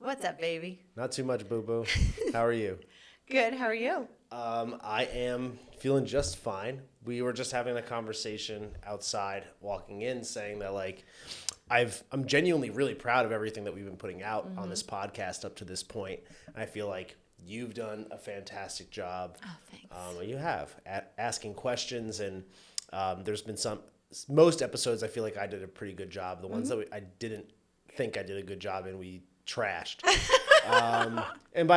What's up, baby? Not too much, boo-boo. How are you? Good. How are you? I am feeling just fine. We were just having a conversation outside, walking in, saying that I'm genuinely really proud of everything that we've been putting out on this podcast up to this point. I feel like you've done a fantastic job. Oh, thanks. You have asking questions, and there's been most episodes I feel like I did a pretty good job. The ones that I didn't think I did a good job in, we trashed. And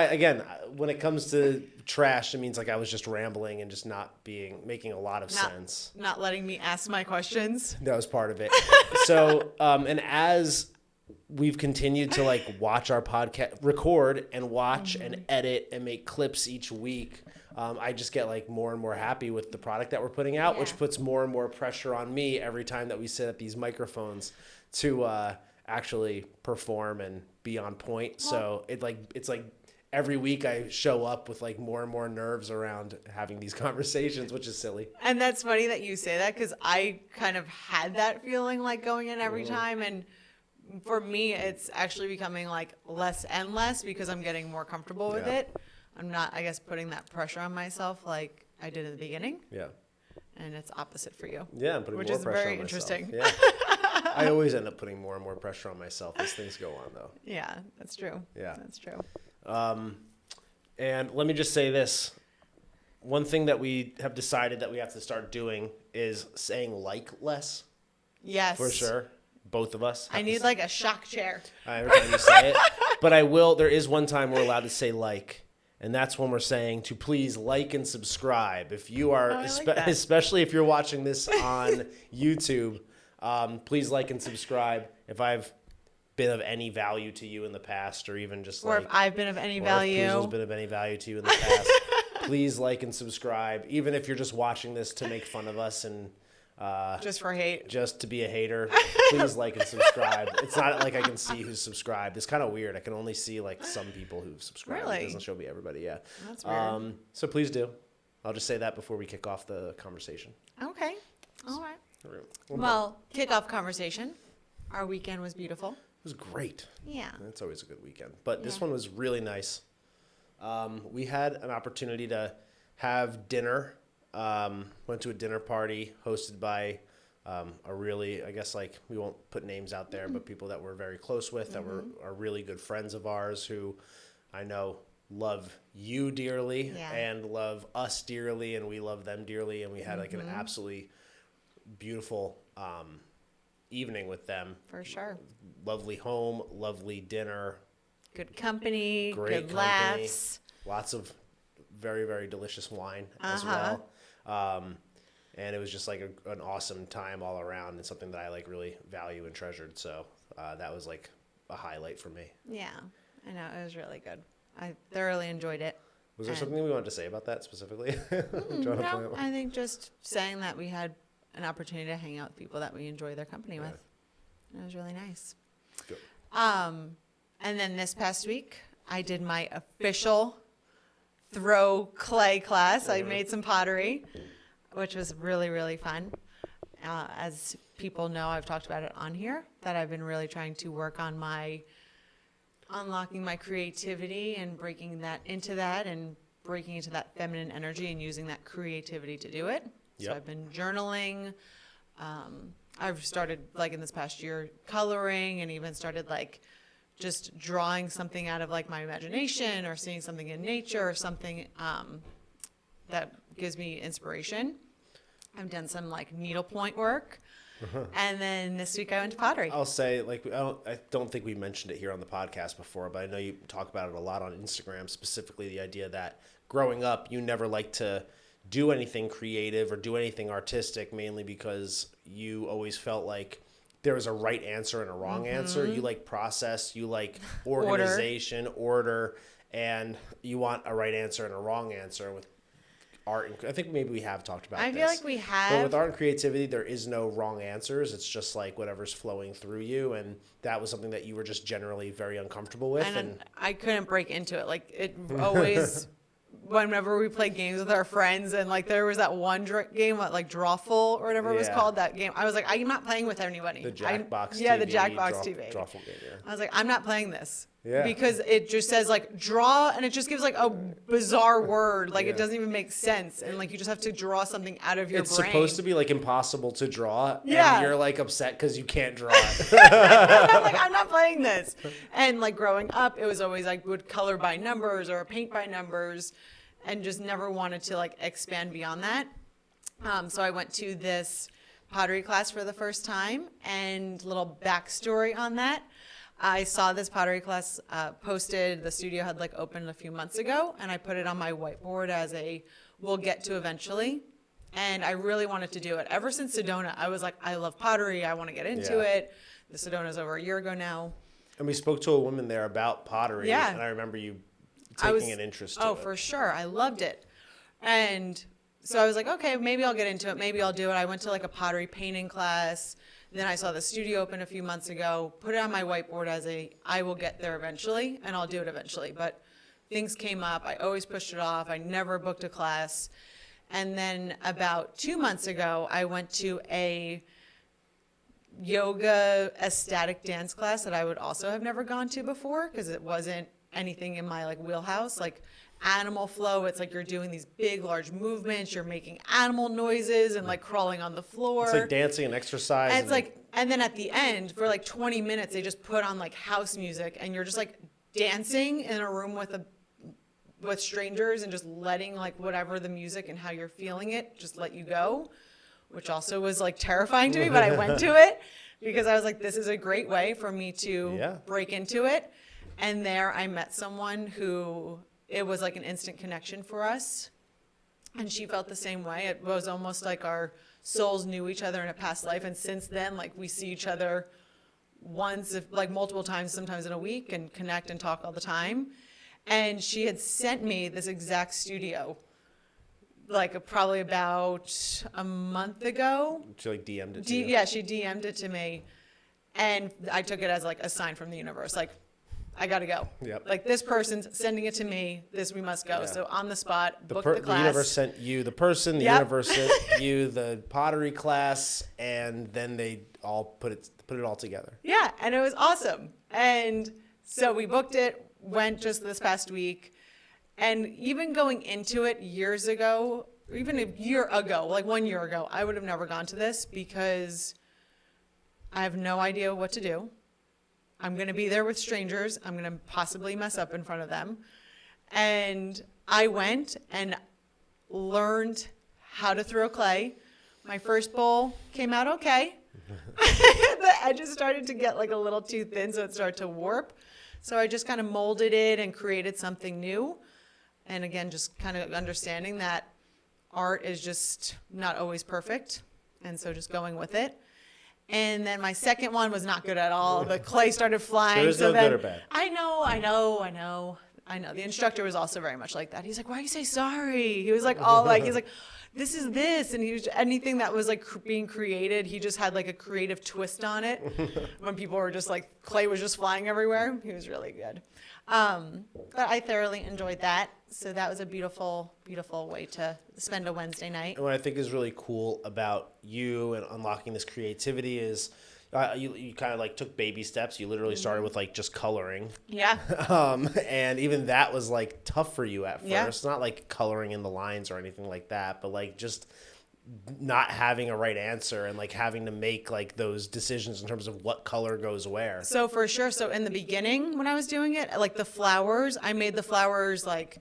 when it comes to trash, it means like I was just rambling and just not making a lot of sense. Not letting me ask my questions. That was part of it. So, and as we've continued to watch our podcast, record and watch and edit and make clips each week, I just get more and more happy with the product that we're putting out, which puts more and more pressure on me every time that we sit at these microphones to actually perform and be on point. So it's like every week I show up with more and more nerves around having these conversations, which is silly. And that's funny that you say that, because I kind of had that feeling going in every time. And for me, it's actually becoming less and less because I'm getting more comfortable with it. I'm not, I guess, putting that pressure on myself like I did in the beginning. Yeah. And it's opposite for you. Yeah, I'm putting more pressure on myself. Which is very interesting. Yeah. I always end up putting more and more pressure on myself as things go on, though. Yeah, that's true. Yeah. That's true. And let me just say this. One thing that we have decided that we have to start doing is saying less. Yes. For sure. Both of us. I need a shock chair. Every time you say it. But there is one time we're allowed to say and that's when we're saying to please like and subscribe. If you are, especially if you're watching this on YouTube, please like and subscribe. If I've been of any value to you in the past, or even just if I've been of any value, if Puzo's been of any value to you in the past, please like and subscribe. Even if you're just watching this to make fun of us and just for hate, just to be a hater, please like and subscribe. It's not like I can see who's subscribed. It's kind of weird. I can only see some people who've subscribed. Really? It doesn't show me everybody. Yeah. That's weird. So please do. I'll just say that before we kick off the conversation. Okay. All right. Well, kickoff conversation. Our weekend was beautiful. It was great. Yeah. It's always a good weekend. But this one was really nice. We had an opportunity to have dinner. Went to a dinner party hosted by a really, I guess we won't put names out there, but people that we're very close with, that are really good friends of ours who I know love you dearly and love us dearly, and we love them dearly. And we had an absolutely beautiful evening with them. For sure. Lovely home, lovely dinner. Good company, great good company, laughs. Lots of very, very delicious wine as well. And it was just an awesome time all around, and something that I really value and treasured. So that was a highlight for me. Yeah, I know. It was really good. I thoroughly enjoyed it. Was there something we wanted to say about that specifically? No, I think just saying that we had an opportunity to hang out with people that we enjoy their company with. It was really nice. Good. And then this past week, I did my official throw clay class. I made some pottery, which was really, really fun. As people know, I've talked about it on here, that I've been really trying to work on unlocking my creativity and breaking into that feminine energy and using that creativity to do it. Yep. So I've been journaling. I've started in this past year coloring, and even started just drawing something out of my imagination, or seeing something in nature, or something that gives me inspiration. I've done some needlepoint work. And then this week I went to pottery. I'll say I don't think we mentioned it here on the podcast before, but I know you talk about it a lot on Instagram, specifically the idea that growing up you never liked to do anything creative or do anything artistic, mainly because you always felt like there was a right answer and a wrong answer. You process, you organization, order, and you want a right answer and a wrong answer with art. And I think maybe we have talked about this. I feel like we have. But with art and creativity, there is no wrong answers. It's just whatever's flowing through you. And that was something that you were just generally very uncomfortable with. And I couldn't break into it. It always whenever we played games with our friends, and like there was that one game, Drawful or whatever it was called, that game. I was like, I'm not playing with anybody. The Jackbox TV. Yeah, the Jackbox TV. Drawful game, yeah. I was like, I'm not playing this. Yeah. Because it just says like draw, and it just gives like a bizarre word. Like it doesn't even make sense. And like you just have to draw something out of your brain. It's supposed to be like impossible to draw. Yeah. And you're like upset because you can't draw it. I'm like, I'm not playing this. And like growing up, it was always like would color by numbers or paint by numbers, and just never wanted to like expand beyond that. So I went to this pottery class for the first time, and little backstory on that. I saw this pottery class posted. The studio had like opened a few months ago, and I put it on my whiteboard as a we'll get to eventually. And I really wanted to do it. Ever since Sedona, I was like, I love pottery. I want to get into it. The Sedona's over a year ago now. And we spoke to a woman there about pottery. Yeah. And I remember you taking an interest to it. Oh, for sure. I loved it. And so I was like, okay, maybe I'll get into it. Maybe I'll do it. I went to like a pottery painting class. Then I saw the studio open a few months ago, put it on my whiteboard as I will get there eventually, and I'll do it eventually. But things came up. I always pushed it off. I never booked a class. And then about 2 months ago, I went to a yoga ecstatic dance class that I would also have never gone to before because it wasn't anything in my like wheelhouse. Like animal flow, it's like you're doing these big large movements, you're making animal noises and like crawling on the floor. It's like dancing and exercise. And it's like, and then at the end for like 20 minutes they just put on like house music, and you're just like dancing in a room with strangers and just letting like whatever the music and how you're feeling it just let you go, which also was like terrifying to me, but I went to it because I was like, this is a great way for me to break into it. And there I met someone who it was like an instant connection for us. And she felt the same way. It was almost like our souls knew each other in a past life. And since then, like we see each other once, if like multiple times, sometimes in a week, and connect and talk all the time. And she had sent me this exact studio, like probably about a month ago. She like DM'd it to you. Yeah, she DM'd it to me. And I took it as like a sign from the universe. Like, I got to go. Yep. Like this person's sending it to me. We must go. Yeah. So on the spot, book the class. The universe sent you the person. The universe sent you the pottery class, and then they all put it all together. Yeah, and it was awesome. And so we booked it. Went just this past week. And even going into it years ago, or even a year ago, like 1 year ago, I would have never gone to this because I have no idea what to do. I'm going to be there with strangers. I'm going to possibly mess up in front of them. And I went and learned how to throw clay. My first bowl came out okay. The edges started to get like a little too thin, so it started to warp. So I just kind of molded it and created something new. And again, just kind of understanding that art is just not always perfect. And so just going with it. And then my second one was not good at all. The clay started flying. There is no good or bad. I know. The instructor was also very much like that. He's like, why do you say sorry? He was like, all like, he's like, this is this. And he was, anything that was like being created, he just had like a creative twist on it. When people were just like, clay was just flying everywhere. He was really good. But I thoroughly enjoyed that. So that was a beautiful, beautiful way to spend a Wednesday night. And what I think is really cool about you and unlocking this creativity is you kind of like took baby steps. You literally started with like just coloring. Yeah. And even that was like tough for you at first. Yeah. Not like coloring in the lines or anything like that, but like just not having a right answer and like having to make like those decisions in terms of what color goes where. So for sure. So in the beginning when I was doing it, like the flowers, I made the flowers like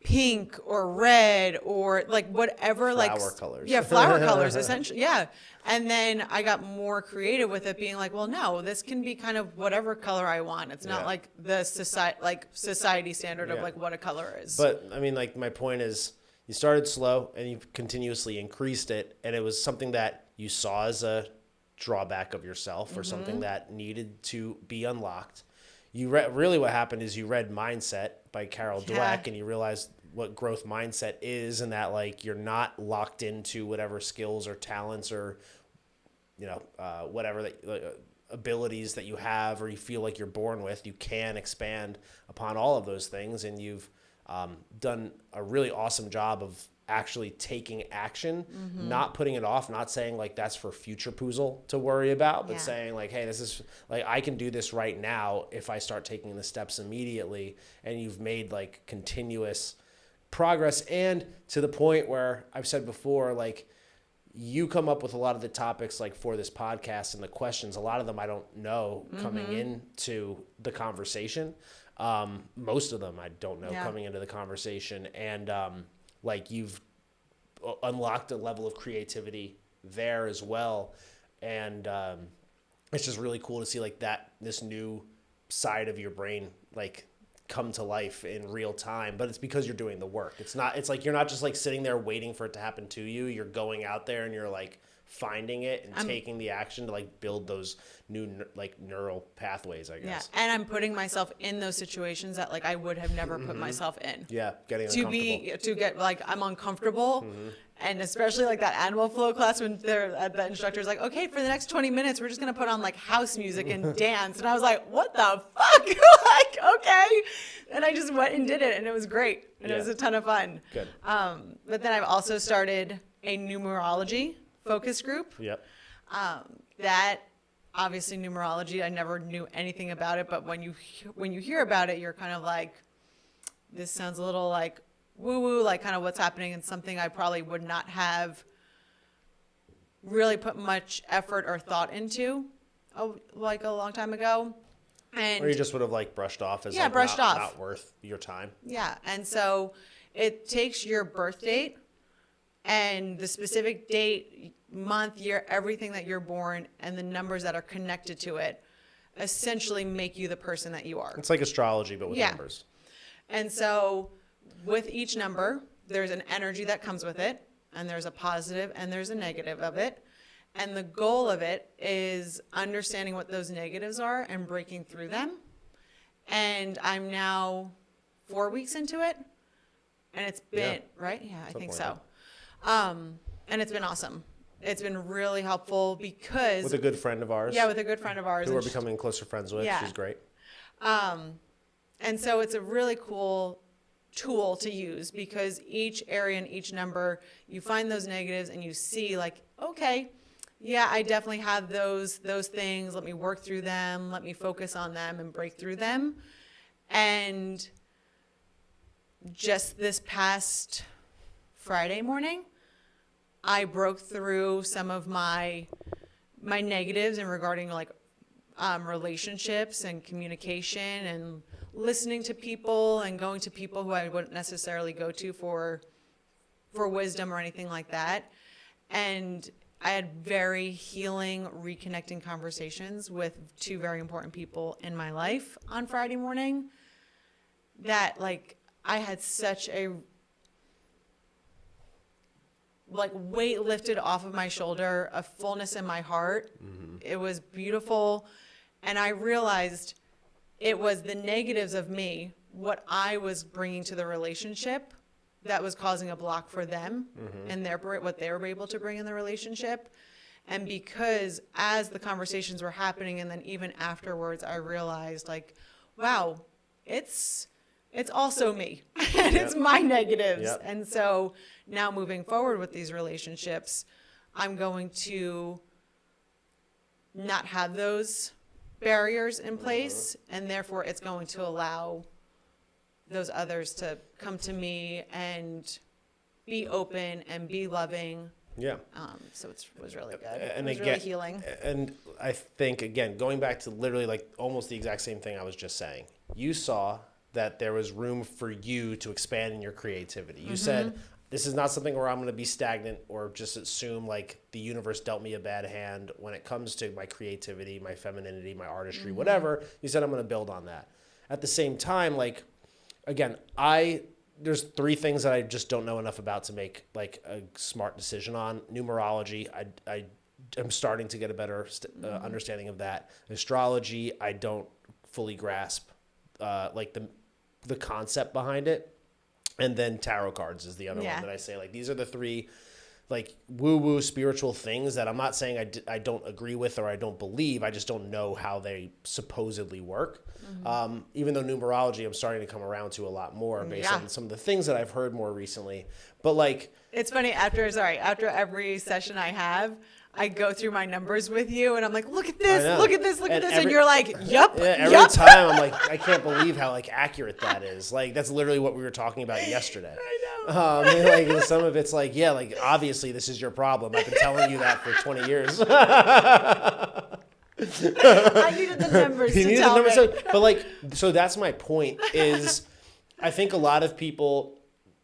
pink or red or like whatever, Flower colors. Yeah, flower colors essentially. Yeah. And then I got more creative with it, being like, well, no, this can be kind of whatever color I want. It's not like the society standard of like what a color is. But I mean, like my point is you started slow and you continuously increased it, and it was something that you saw as a drawback of yourself or something that needed to be unlocked. You really what happened is you read Mindset by Carol Dweck, and you realized what growth mindset is, and that like you're not locked into whatever skills or talents or whatever that abilities that you have or you feel like you're born with. You can expand upon all of those things, and you've done a really awesome job of actually taking action, not putting it off, not saying like that's for future Poozle to worry about, but saying like, hey, this is like, I can do this right now if I start taking the steps immediately. And you've made like continuous progress, and to the point where I've said before, like, you come up with a lot of the topics like for this podcast and the questions. A lot of them I don't know coming into the conversation. Most of them I don't know coming into the conversation. And like you've unlocked a level of creativity there as well. And it's just really cool to see like this new side of your brain like come to life in real time, but it's because you're doing the work. It's like you're not just like sitting there waiting for it to happen to you. You're going out there and you're like finding it and taking the action to like build those new like neural pathways, I guess. Yeah, and I'm putting myself in those situations that like I would have never put myself in. Yeah, getting uncomfortable. To get like I'm uncomfortable. And especially like that animal flow class when the instructor's like, okay, for the next 20 minutes, we're just going to put on like house music and dance. And I was like, what the fuck? Like, okay. And I just went and did it, and it was great. And it was a ton of fun. Good. But then I've also started a numerology focus group. Yep. That obviously numerology, I never knew anything about it. But when you hear about it, you're kind of like, this sounds a little like woo-woo, like kind of what's happening, and something I probably would not have really put much effort or thought into like a long time ago. And or you just would have like brushed off as not worth your time. Yeah. And so it takes your birth date and the specific date, month, year, everything that you're born, and the numbers that are connected to it essentially make you the person that you are. It's like astrology, but with numbers. And so with each number, there's an energy that comes with it, and there's a positive and there's a negative of it. And the goal of it is understanding what those negatives are and breaking through them. And I'm now 4 weeks into it, and it's been, right? Yeah, I think so. And it's been awesome. It's been really helpful because... With a good friend of ours. Yeah, with a good friend of ours. Who we're becoming closer friends with. Yeah. She's great. And so it's a really cool tool to use because each area and each number, you find those negatives and you see like, okay, yeah, I definitely have those things. Let me work through them. Let me focus on them and break through them. And just this past Friday morning, I broke through some of my negatives in regarding like relationships and communication and listening to people and going to people who I wouldn't necessarily go to for wisdom or anything like that. And I had very healing, reconnecting conversations with two very important people in my life on Friday morning that like I had such a like weight lifted off of my shoulder, a fullness in my heart. It was beautiful. And I realized it was the negatives of me, what I was bringing to the relationship that was causing a block for them and what they were able to bring in the relationship. And because as the conversations were happening and then even afterwards, I realized like, wow, it's also me and it's my negatives. Yep. And so now moving forward with these relationships, I'm going to not have those barriers in place, and therefore it's going to allow those others to come to me and be open and be loving. Yeah. So it was really good. And it was again, really healing. And I think, again, going back to literally like almost the exact same thing I was just saying, you saw that there was room for you to expand in your creativity. You said, this is not something where I'm going to be stagnant or just assume like the universe dealt me a bad hand when it comes to my creativity, my femininity, my artistry, whatever. You said I'm going to build on that. At the same time, like, again, there's three things that I just don't know enough about to make like a smart decision on. Numerology, I am starting to get a better understanding of that. Astrology, I don't fully grasp like the concept behind it. And then tarot cards is the other one that I say, like, these are the three like woo-woo spiritual things that I'm not saying I don't agree with or I don't believe. I just don't know how they supposedly work. Even though numerology, I'm starting to come around to a lot more based on some of the things that I've heard more recently. But like, it's funny after every session I have, I go through my numbers with you and I'm like, look at this, look at this, look at this. And you're like, yep. Yeah, every time I'm like, I can't believe how like accurate that is. Like, that's literally what we were talking about yesterday. I know. And, like some of it's like, yeah, like obviously this is your problem. I've been telling you that for 20 years. I needed the numbers to tell me. But like, so that's my point is I think a lot of people,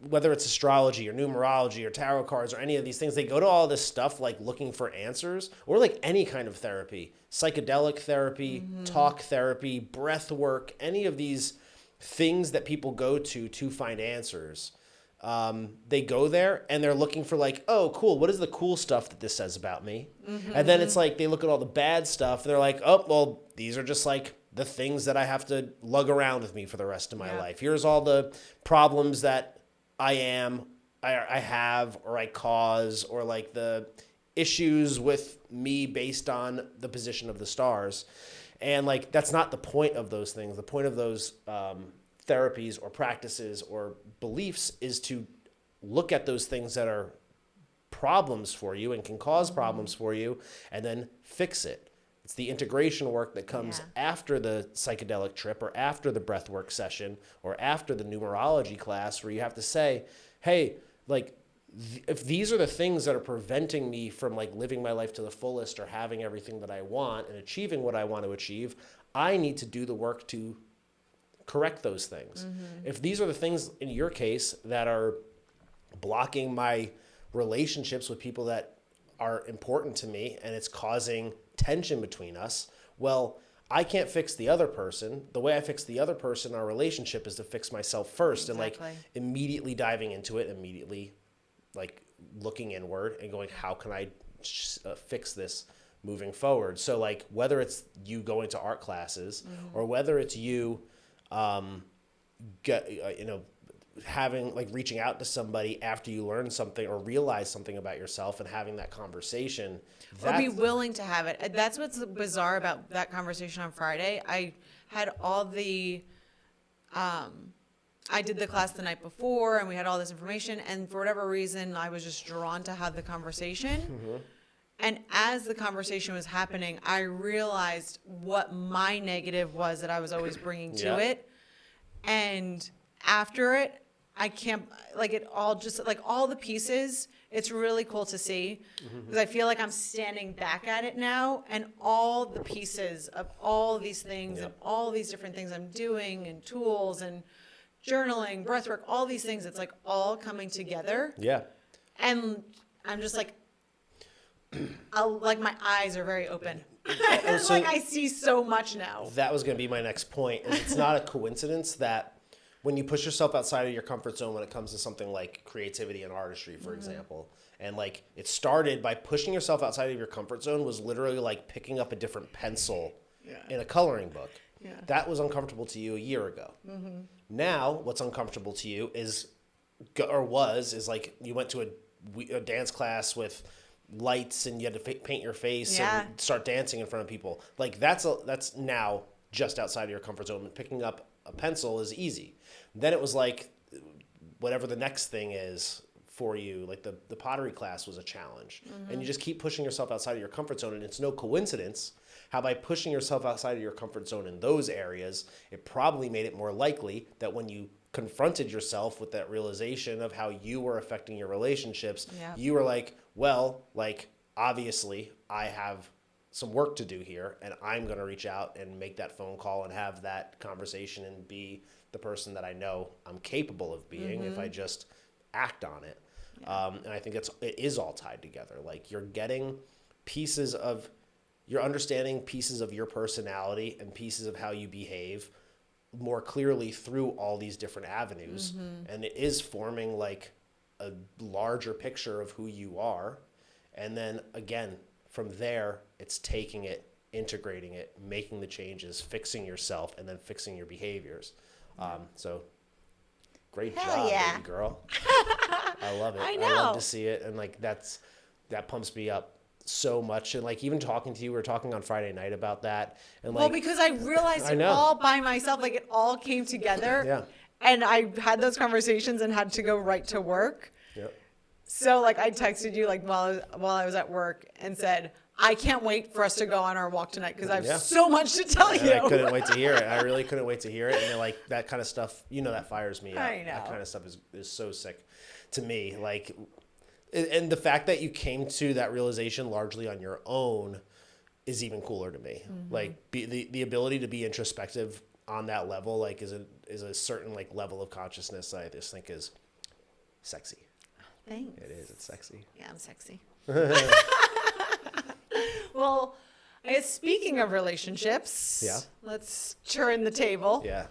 whether it's astrology or numerology or tarot cards or any of these things, they go to all this stuff like looking for answers, or like any kind of therapy, psychedelic therapy, talk therapy, breath work, any of these things that people go to find answers. They go there and they're looking for like, oh, cool. What is the cool stuff that this says about me? And then it's like, they look at all the bad stuff. And they're like, oh, well, these are just like the things that I have to lug around with me for the rest of my life. Here's all the problems that I have, or I cause, or like the issues with me based on the position of the stars. And like, that's not the point of those things. The point of those, therapies or practices or beliefs is to look at those things that are problems for you and can cause problems for you and then fix it. It's the integration work that comes after the psychedelic trip or after the breathwork session or after the numerology class, where you have to say, hey, like, if these are the things that are preventing me from like living my life to the fullest or having everything that I want and achieving what I want to achieve, I need to do the work to correct those things. If these are the things in your case that are blocking my relationships with people that are important to me and it's causing tension between us, well, I can't fix the other person. The way I fix the other person, our relationship, is to fix myself first. And like immediately diving into it, immediately like looking inward and going, how can I fix this moving forward? So like whether it's you going to art classes or whether it's you having like reaching out to somebody after you learn something or realize something about yourself and having that conversation, or be willing to have it. That's what's bizarre about that conversation on Friday. I had all the I did the class the night before and we had all this information, and for whatever reason I was just drawn to have the conversation. And as the conversation was happening, I realized what my negative was that I was always bringing to it. And after it, I can't, like, it all just, like, all the pieces, it's really cool to see, because I feel like I'm standing back at it now, and all the pieces of all these things and all these different things I'm doing and tools and journaling, breathwork, all these things, it's like all coming together. Yeah. And I'm just like, like my eyes are very open. So like I see so much now. That was going to be my next point. Is it's not a coincidence that when you push yourself outside of your comfort zone when it comes to something like creativity and artistry, for example, and like it started by pushing yourself outside of your comfort zone was literally like picking up a different pencil in a coloring book. Yeah. That was uncomfortable to you a year ago. Now, what's uncomfortable to you is like you went to a dance class with lights and you had to paint your face and start dancing in front of people. Like that's now just outside of your comfort zone. And picking up a pencil is easy. Then it was like whatever the next thing is for you, like the pottery class was a challenge. And you just keep pushing yourself outside of your comfort zone, and it's no coincidence how by pushing yourself outside of your comfort zone in those areas, it probably made it more likely that when you confronted yourself with that realization of how you were affecting your relationships, you were like, well, like, obviously I have some work to do here, and I'm going to reach out and make that phone call and have that conversation and be the person that I know I'm capable of being if I just act on it. And I think it is all tied together. Like you're understanding pieces of your personality and pieces of how you behave more clearly through all these different avenues. And it is forming like a larger picture of who you are. And then again, from there, it's taking it, integrating it, making the changes, fixing yourself, and then fixing your behaviors. great Hell job, yeah. baby girl. I love it. I I love know. to see it. And like, that pumps me up so much. And like, even talking to you, we were talking on Friday night about that. And Well, like, because I realized I it know. all by myself, like it all came together. Yeah. And I had those conversations and had to go right to work. Yep. So like I texted you like while I was at work and said, I can't wait for us to go on our walk tonight because I have Yeah. so much to tell And you. I couldn't wait to hear it. I really couldn't wait to hear it. And like that kind of stuff, that fires me up. I know. That kind of stuff is so sick to me. Like, and the fact that you came to that realization largely on your own is even cooler to me. Like the ability to be introspective on that level, like is a certain like level of consciousness that I just think is sexy. Thanks. It is. It's sexy. Yeah, I'm sexy. Well, I guess speaking of relationships, Yeah. let's turn the table. Yeah.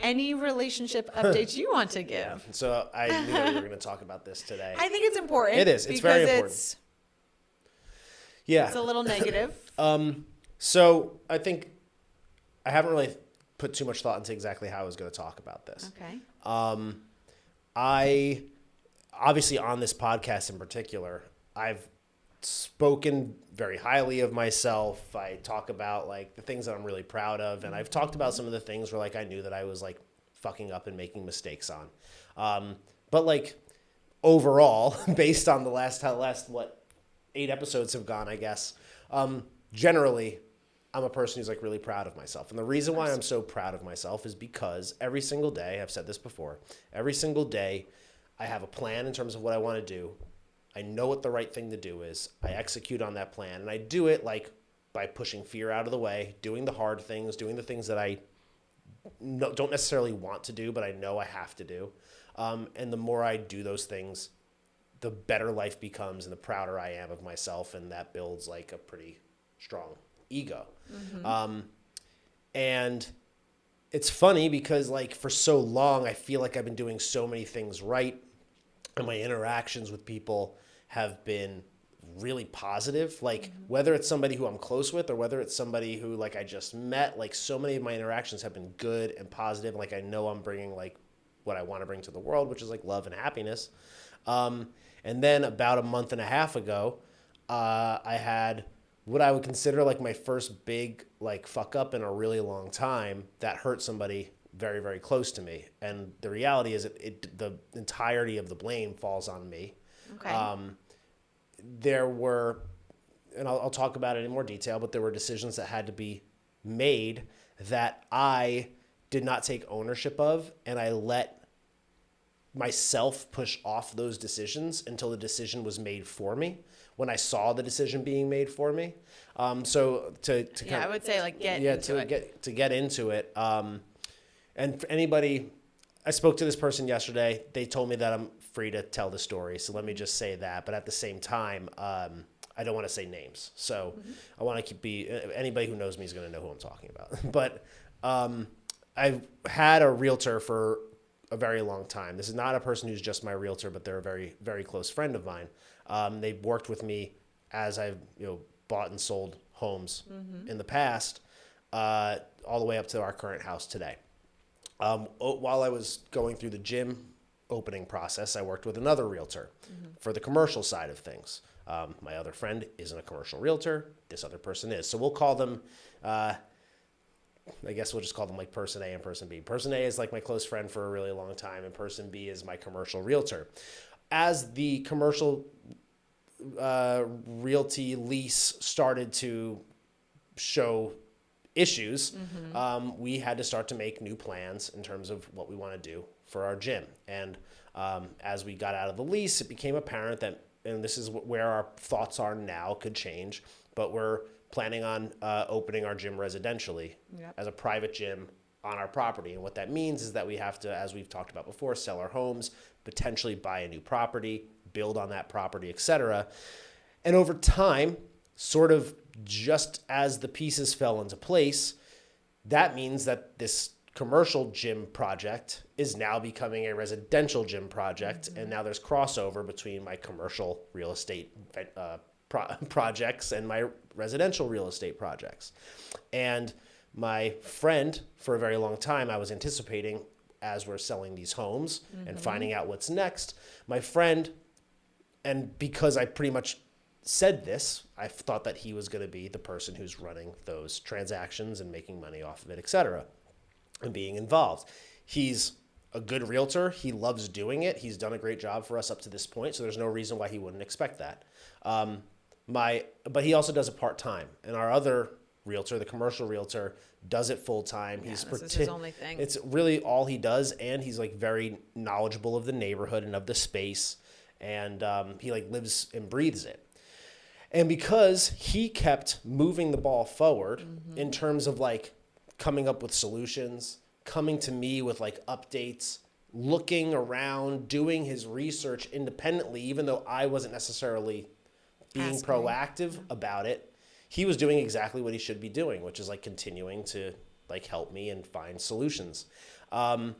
Any relationship updates you want to give? Yeah. So I knew that we were going to talk about this today. I think it's important. It is. It's very important. It's Yeah. a little negative. So I think I haven't really put too much thought into exactly how I was going to talk about this. Okay. I obviously on this podcast in particular, I've spoken very highly of myself. I talk about like the things that I'm really proud of, and I've talked about some of the things where like I knew that I was like fucking up and making mistakes on. But like overall, based on the last 8 episodes have gone, I guess. Generally, I'm a person who's like really proud of myself. And the reason why I'm so proud of myself is because every single day, I've said this before, every single day I have a plan in terms of what I want to do. I know what the right thing to do is. I execute on that plan, and I do it like by pushing fear out of the way, doing the hard things, doing the things that I don't necessarily want to do, but I know I have to do. And the more I do those things, the better life becomes and the prouder I am of myself, and that builds like a pretty strong ego. And it's funny because like for so long I feel like I've been doing so many things right, and my interactions with people have been really positive. Like whether it's somebody who I'm close with or whether it's somebody who like I just met, like so many of my interactions have been good and positive. Like I know I'm bringing like what I want to bring to the world, which is like love and happiness. And then about a month and a half ago, I had what I would consider like my first big like fuck up in a really long time that hurt somebody very, very close to me. And the reality is the entirety of the blame falls on me. Okay. There were, and I'll talk about it in more detail, but there were decisions that had to be made that I did not take ownership of, and I let myself push off those decisions until the decision was made for me when I saw the decision being made for me. So to Yeah, I would say like get into it. get into it. And for anybody, I spoke to this person yesterday. They told me that I'm free to tell the story. So let me just say that. But at the same time, I don't want to say names. So I want to anybody who knows me is going to know who I'm talking about. But I've had a realtor for a very long time. This is not a person who's just my realtor, but they're a very, very close friend of mine. They've worked with me as I've bought and sold homes in the past, all the way up to our current house today. While I was going through the gym opening process, I worked with another realtor for the commercial side of things. My other friend isn't a commercial realtor. This other person is. So we'll call them, I guess we'll just call them like person A and person B. Person A is like my close friend for a really long time, and person B is my commercial realtor. As the commercial realty lease started to show issues, we had to start to make new plans in terms of what we want to do for our gym. And as we got out of the lease, it became apparent that, and this is where our thoughts are now, could change, but we're planning on opening our gym residentially as a private gym on our property. And what that means is that we have to, as we've talked about before, sell our homes, potentially buy a new property, build on that property, etc. And over time, sort of just as the pieces fell into place, that means that this commercial gym project is now becoming a residential gym project. And now there's crossover between my commercial real estate projects and my residential real estate projects. And my friend, for a very long time, I was anticipating as we're selling these homes and finding out what's next. My friend, and because I pretty much said this, I thought that he was going to be the person who's running those transactions and making money off of it, et cetera, and being involved. He's a good realtor. He loves doing it. He's done a great job for us up to this point, so there's no reason why he wouldn't expect that. But he also does it part-time. And our other realtor, the commercial realtor, does it full-time. Yeah, this is his only thing. It's really all he does, and he's like very knowledgeable of the neighborhood and of the space, and he like lives and breathes it. And because he kept moving the ball forward in terms of like coming up with solutions, coming to me with like updates, looking around, doing his research independently, even though I wasn't necessarily being proactive about it, he was doing exactly what he should be doing, which is like continuing to like help me and find solutions. And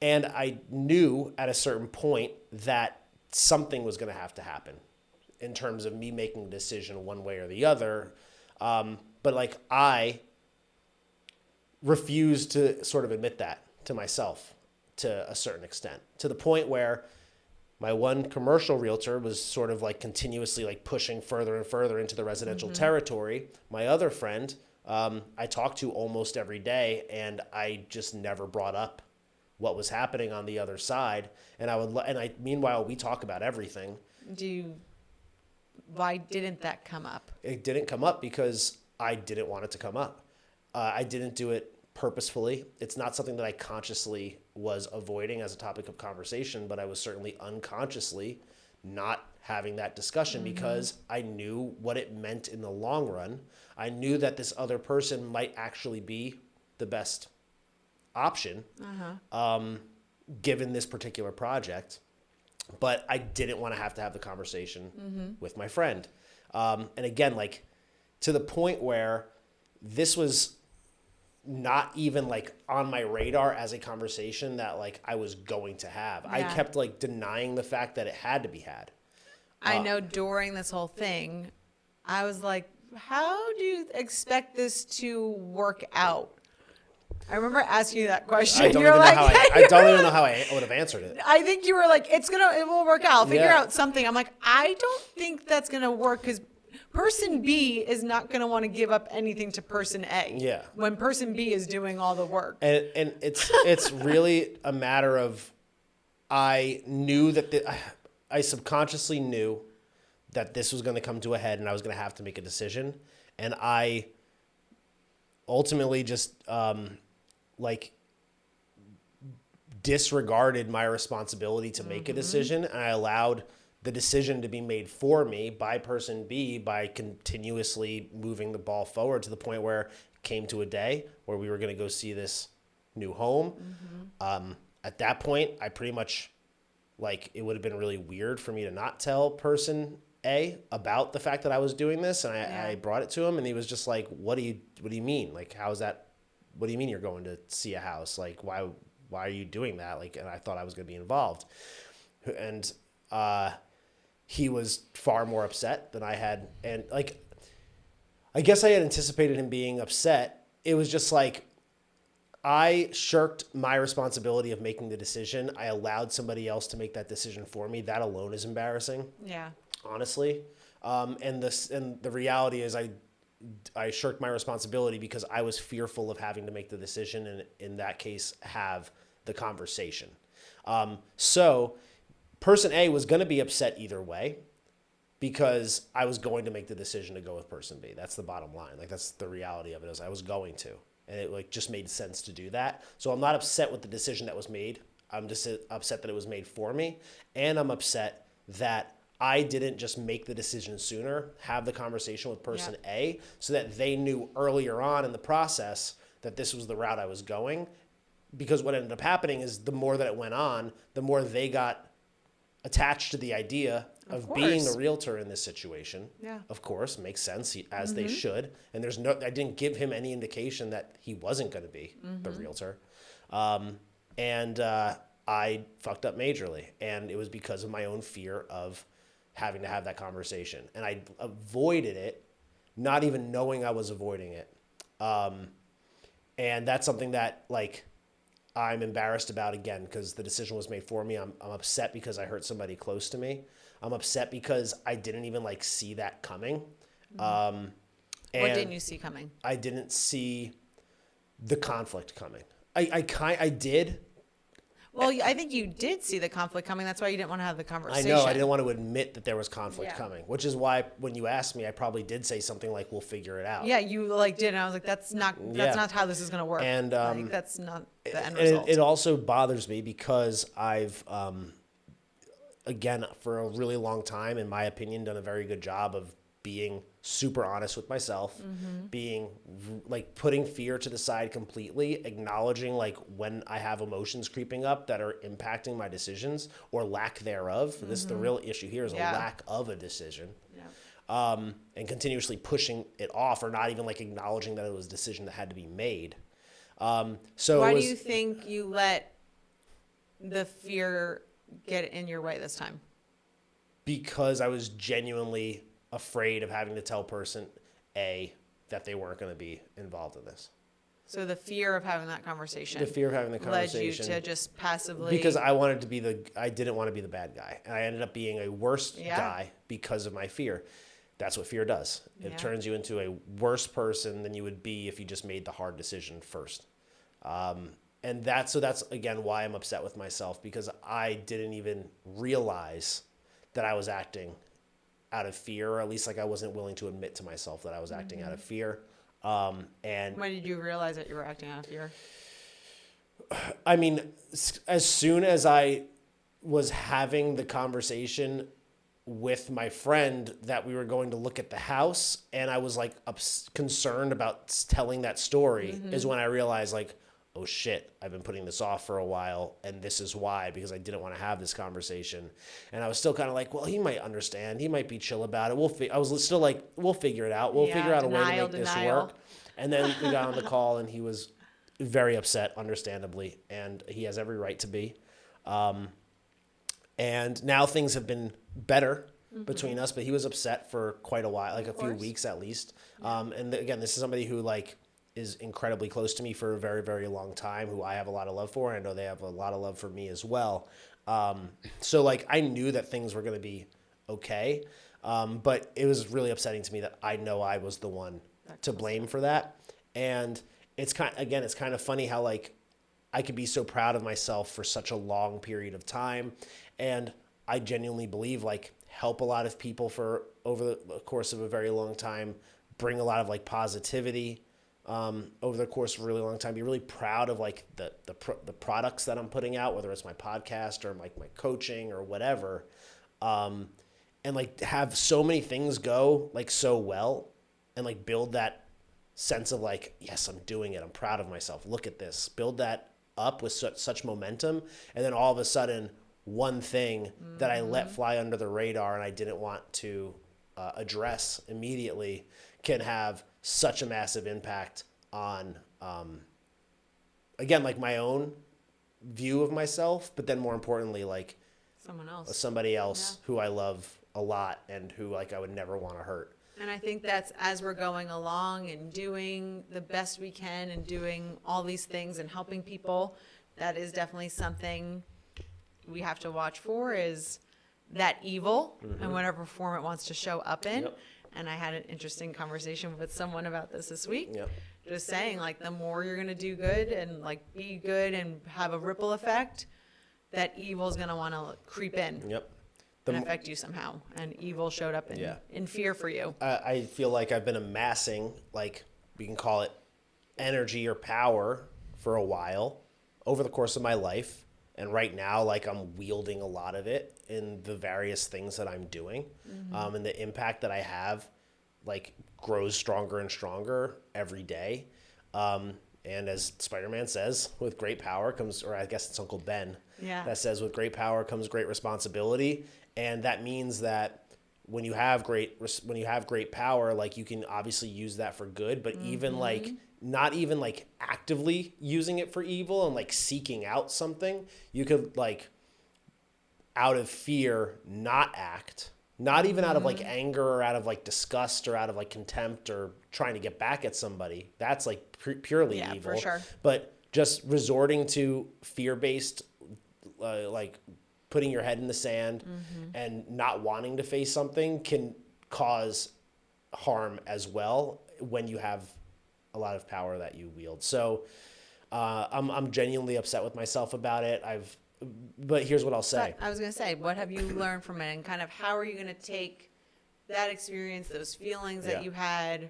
I knew at a certain point that something was going to have to happen in terms of me making a decision one way or the other. But like I refused to sort of admit that to myself to a certain extent, to the point where my one commercial realtor was sort of like continuously like pushing further and further into the residential territory. My other friend, I talked to almost every day, and I just never brought up what was happening on the other side. And meanwhile, we talk about everything. Why didn't that come up? It didn't come up because I didn't want it to come up. I didn't do it purposefully. It's not something that I consciously was avoiding as a topic of conversation, but I was certainly unconsciously not having that discussion because I knew what it meant in the long run. I knew that this other person might actually be the best option given this particular project, but I didn't want to have the conversation with my friend. And again, like to the point where this was not even like on my radar as a conversation that like I was going to have. Yeah. I kept like denying the fact that it had to be had. I know during this whole thing, I was like, how do you expect this to work out? I remember asking you that question. I don't even know how I would have answered it. I think you were like, it will work out. I'll figure out something. I'm like, I don't think that's going to work because person B is not going to want to give up anything to person A. Yeah. When person B is doing all the work. And it's really a matter of, I knew that I subconsciously knew that this was going to come to a head and I was going to have to make a decision. And I ultimately just like disregarded my responsibility to make a decision. And I allowed the decision to be made for me by person B by continuously moving the ball forward to the point where it came to a day where we were going to go see this new home. At that point, I pretty much like, it would have been really weird for me to not tell person A about the fact that I was doing this. And I brought it to him and he was just like, what do you mean? Like, how is that? What do you mean you're going to see a house? Like, why are you doing that? Like, and I thought I was going to be involved. And, he was far more upset than I had. And like, I guess I had anticipated him being upset. It was just like, I shirked my responsibility of making the decision. I allowed somebody else to make that decision for me. That alone is embarrassing. Yeah. Honestly. And the reality is I shirked my responsibility because I was fearful of having to make the decision and in that case, have the conversation. So person A was going to be upset either way because I was going to make the decision to go with person B. That's the bottom line. Like, that's the reality of it, is I was going to, and it like just made sense to do that. So I'm not upset with the decision that was made. I'm just upset that it was made for me. And I'm upset that I didn't just make the decision sooner, have the conversation with person A so that they knew earlier on in the process that this was the route I was going. Because what ended up happening is the more that it went on, the more they got attached to the idea of being a realtor in this situation. Yeah. Of course, makes sense, as they should. And I didn't give him any indication that he wasn't going to be the realtor. And I fucked up majorly. And it was because of my own fear of having to have that conversation. And I avoided it, not even knowing I was avoiding it. And that's something that like I'm embarrassed about again, because the decision was made for me. I'm upset because I hurt somebody close to me. I'm upset because I didn't even like see that coming. What And didn't you see coming? I didn't see the conflict coming. I did. Well, I think you did see the conflict coming. That's why you didn't want to have the I conversation. know. I didn't want to admit that there was conflict Yeah. coming, which is why when you asked me, I probably did say something like, "We'll figure it out." Yeah, you like did, and I was like, that's not Yeah. how this is going to work. And, like, that's not the end And result. it also bothers me because I've, again, for a really long time, in my opinion, done a very good job of being super honest with myself, being like putting fear to the side completely, acknowledging like when I have emotions creeping up that are impacting my decisions or lack thereof. This the real issue here is Yeah. a lack of a decision. Yeah. And continuously pushing it off or not even like acknowledging that it was a decision that had to be made. So Why it was, do you think you let the fear get in your way this time? because I was genuinely afraid of having to tell person A that they weren't going to be involved in this. So the fear of having that conversation The fear of having the led you conversation. to just passively. Because I didn't want to be the bad guy. And I ended up being a worse guy because of my fear. That's what fear does. It Yeah. turns you into a worse person than you would be if you just made the hard decision first. And that's again why I'm upset with myself, because I didn't even realize that I was acting out of fear, or at least like I wasn't willing to admit to myself that I was acting out of fear. And When did you realize that you were acting out of fear? I mean, as soon as I was having the conversation with my friend that we were going to look at the house, and I was like concerned about telling that story, is when I realized like, oh shit, I've been putting this off for a while, and this is why, because I didn't want to have this conversation. And I was still kind of like, well, he might understand. He might be chill about it. I was still like, we'll figure it out. We'll Yeah, figure out a way to denial, make this denial. work. And then we got on the call, and he was very upset, understandably, and he has every right to be. And now things have been better between us, but he was upset for quite a while, like a few weeks at least. And again, this is somebody who like is incredibly close to me for a very, very long time, who I have a lot of love for. And I know they have a lot of love for me as well. So like I knew that things were going to be okay. But it was really upsetting to me that I know I was the one to blame for that. And it's kind of funny how like I could be so proud of myself for such a long period of time. And I genuinely believe like help a lot of people for over the course of a very long time, bring a lot of like positivity over the course of a really long time, be really proud of like the products that I'm putting out, whether it's my podcast or like my coaching or whatever. And like have so many things go like so well and like build that sense of like, yes, I'm doing it. I'm proud of myself. Look at this, build that up with such momentum. And then all of a sudden one thing that I let fly under the radar and I didn't want to address immediately can have such a massive impact on, again, like my own view of myself, but then more importantly, like somebody else who I love a lot and who like I would never want to hurt. And I think that's as we're going along and doing the best we can and doing all these things and helping people, that is definitely something we have to watch for, is that evil and whatever form it wants to show up in. Yep. And I had an interesting conversation with someone about this week. Yep. Just saying, like, the more you're going to do good and like be good and have a ripple effect, that evil is going to want to creep in. Yep. And affect you somehow. And evil showed up in fear for you. I feel like I've been amassing, like we can call it energy or power for a while over the course of my life. And right now, like I'm wielding a lot of it in the various things that I'm doing. And the impact that I have like grows stronger and stronger every day. And as Spider-Man says, with great power comes, or I guess it's Uncle Ben that says, with great power comes great responsibility. And that means that when you have great power, like you can obviously use that for good, but even like not even like actively using it for evil and like seeking out something, you could like out of fear not act, not even out of like anger or out of like disgust or out of like contempt or trying to get back at somebody. That's like purely Yeah, evil. for sure. But just resorting to fear-based, like putting your head in the sand and not wanting to face something can cause harm as well when you have a lot of power that you wield. So I'm genuinely upset with myself about it. But here's what I'll say. But I was going to say, what have you learned from it, and kind of how are you going to take that experience, those feelings that you had,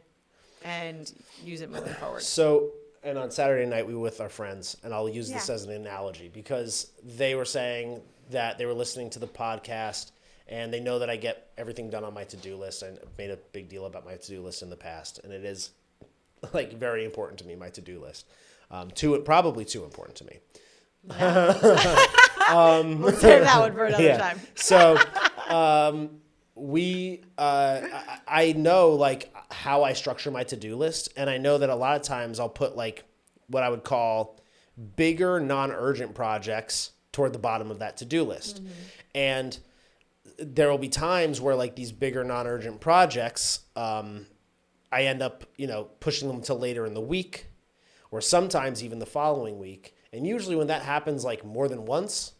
and use it moving forward? So, and on Saturday night, we were with our friends, and I'll use this as an analogy because they were saying that they were listening to the podcast and they know that I get everything done on my to-do list. I made a big deal about my to-do list in the past, and it is like very important to me, my to-do list. Probably too important to me. We'll save that one for another time. So, I know like how I structure my to-do list, and I know that a lot of times I'll put like what I would call bigger non-urgent projects toward the bottom of that to-do list. And there will be times where like these bigger non-urgent projects, I end up, pushing them till later in the week or sometimes even the following week. And usually when that happens like more than once,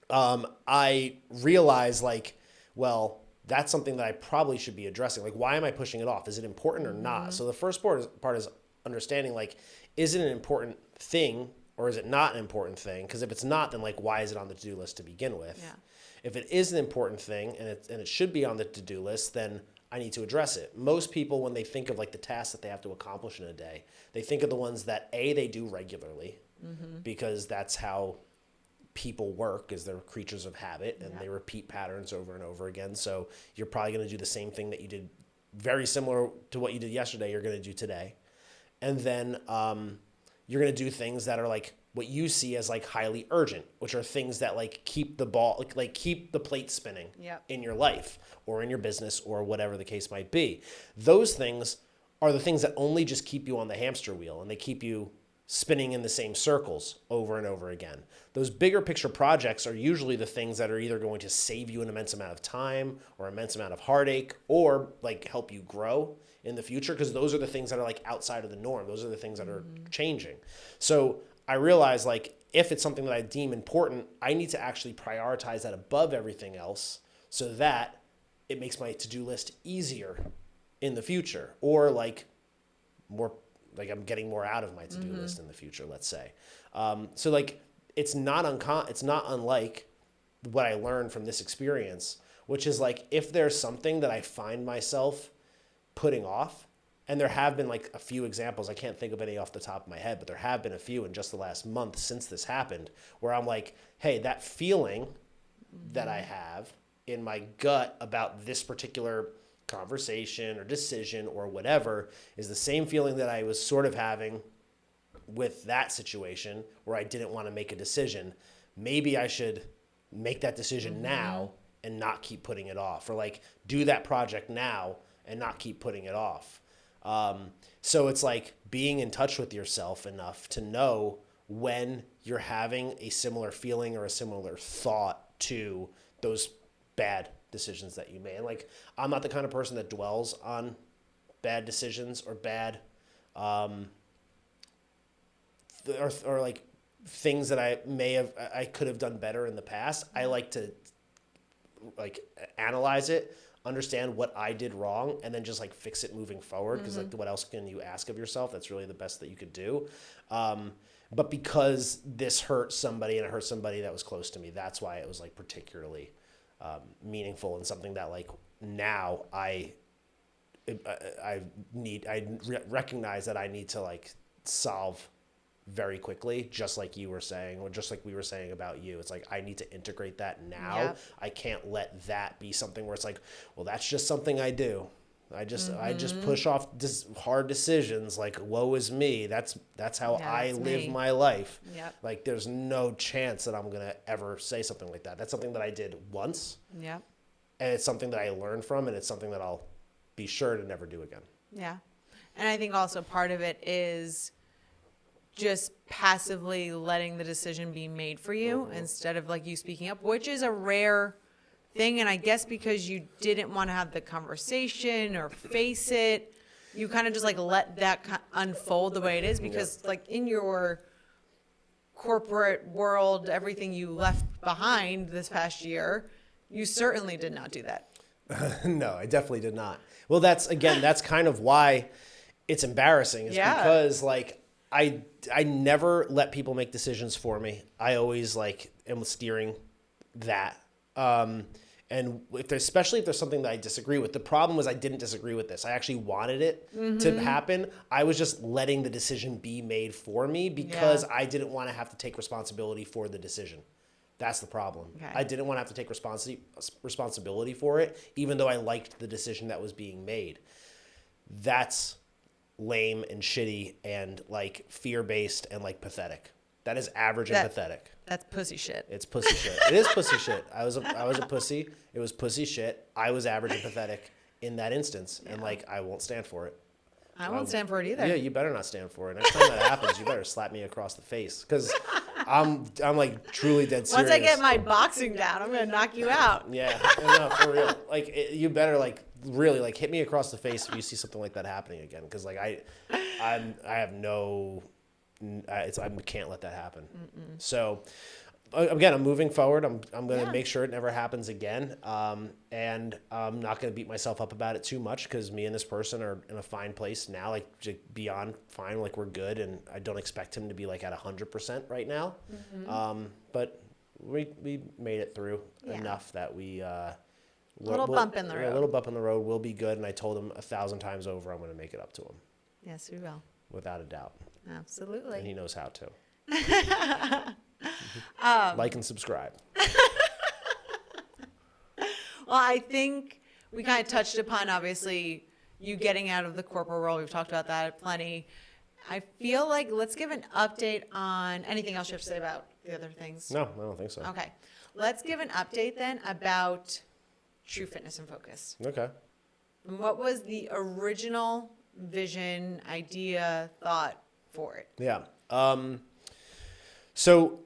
I realize like, well, that's something that I probably should be addressing. Like, why am I pushing it off? Is it important or not? So the first part is understanding like, is it an important thing or is it not an important thing? Because if it's not, then like, why is it on the to-do list to begin with? Yeah. If it is an important thing and it should be on the to-do list, then I need to address it. Most people, when they think of like the tasks that they have to accomplish in a day, they think of the ones that they do regularly because that's how people work, is they're creatures of habit and they repeat patterns over and over again. So you're probably going to do the same thing that you did very similar to what you did yesterday. You're going to do today. And then you're going to do things that are like what you see as like highly urgent, which are things that like keep the ball, like keep the plate spinning in your life or in your business or whatever the case might be. Those things are the things that only just keep you on the hamster wheel and they keep you spinning in the same circles over and over again. Those bigger picture projects are usually the things that are either going to save you an immense amount of time or immense amount of heartache or like help you grow in the future, because those are the things that are like outside of the norm. Those are the things that are changing. So I realize like if it's something that I deem important, I need to actually prioritize that above everything else so that it makes my to-do list easier in the future, or like more like I'm getting more out of my to-do list in the future, let's say. So like it's not unlike what I learned from this experience, which is like if there's something that I find myself putting off, and there have been like a few examples, I can't think of any off the top of my head, but there have been a few in just the last month since this happened, where I'm like, hey, that feeling that I have in my gut about this particular conversation or decision or whatever is the same feeling that I was sort of having with that situation where I didn't want to make a decision. Maybe I should make that decision now and not keep putting it off, or like do that project now and not keep putting it off. So it's like being in touch with yourself enough to know when you're having a similar feeling or a similar thought to those bad decisions that you made. And like, I'm not the kind of person that dwells on bad decisions or bad, or like things that I could have done better in the past. I like to like analyze it, understand what I did wrong, and then just like fix it moving forward. Because like, what else can you ask of yourself? That's really the best that you could do. But because this hurt somebody and it hurt somebody that was close to me, that's why it was like particularly meaningful, and something that like now I recognize that I need to like solve very quickly, just like you were saying, or just like we were saying about you. It's like I need to integrate that now. Yep. I can't let that be something where it's like, well, that's just something I do. I just push off hard decisions, like woe is me. That's how I live my life. Yep. Like there's no chance that I'm gonna ever say something like that. That's something that I did once. Yep. And it's something that I learned from, and it's something that I'll be sure to never do again. Yeah. And I think also part of it is just passively letting the decision be made for you instead of like you speaking up, which is a rare thing. And I guess because you didn't want to have the conversation or face it, you kind of just like let that unfold the way it is, because like in your corporate world, everything you left behind this past year, you certainly did not do that. No, I definitely did not. Well, that's kind of why it's embarrassing, is because like I never let people make decisions for me. I always like am steering that. And especially if there's something that I disagree with. The problem was I didn't disagree with this. I actually wanted it to happen. I was just letting the decision be made for me because I didn't want to have to take responsibility for the decision. That's the problem. Okay. I didn't want to have to take responsibility for it, even though I liked the decision that was being made. That's lame and shitty and like fear-based and like pathetic. That is average and pathetic. That's pussy shit. It's pussy shit. It is pussy shit. I was a pussy. It was pussy shit. I was average and pathetic in that instance, and like I won't stand for it. I won't stand for it either. Yeah, you better not stand for it. Next time that happens, you better slap me across the face, because I'm like truly dead serious. Once I get my boxing down, I'm gonna knock you out. Yeah, no, for real. Like you better like really like hit me across the face if you see something like that happening again, because like I have no. I can't let that happen. So again, I'm moving forward. I'm going to make sure it never happens again. And I'm not going to beat myself up about it too much, because me and this person are in a fine place now, like beyond fine, like we're good. And I don't expect him to be like at 100% right now. But we made it through enough that a little bump in the road. A little bump in the road will be good. And I told him 1,000 times over, I'm going to make it up to him. Yes, we will. Without a doubt. Absolutely. And he knows how to. Like and subscribe. Well, I think we kind of touched upon, obviously, you getting out of the corporate world. We've talked about that plenty. I feel like let's give an update on anything else you have to say about the other things. No, I don't think so. Okay. Let's give an update then about True Fitness and Focus. Okay. And what was the original vision, idea, thought for it? Yeah. So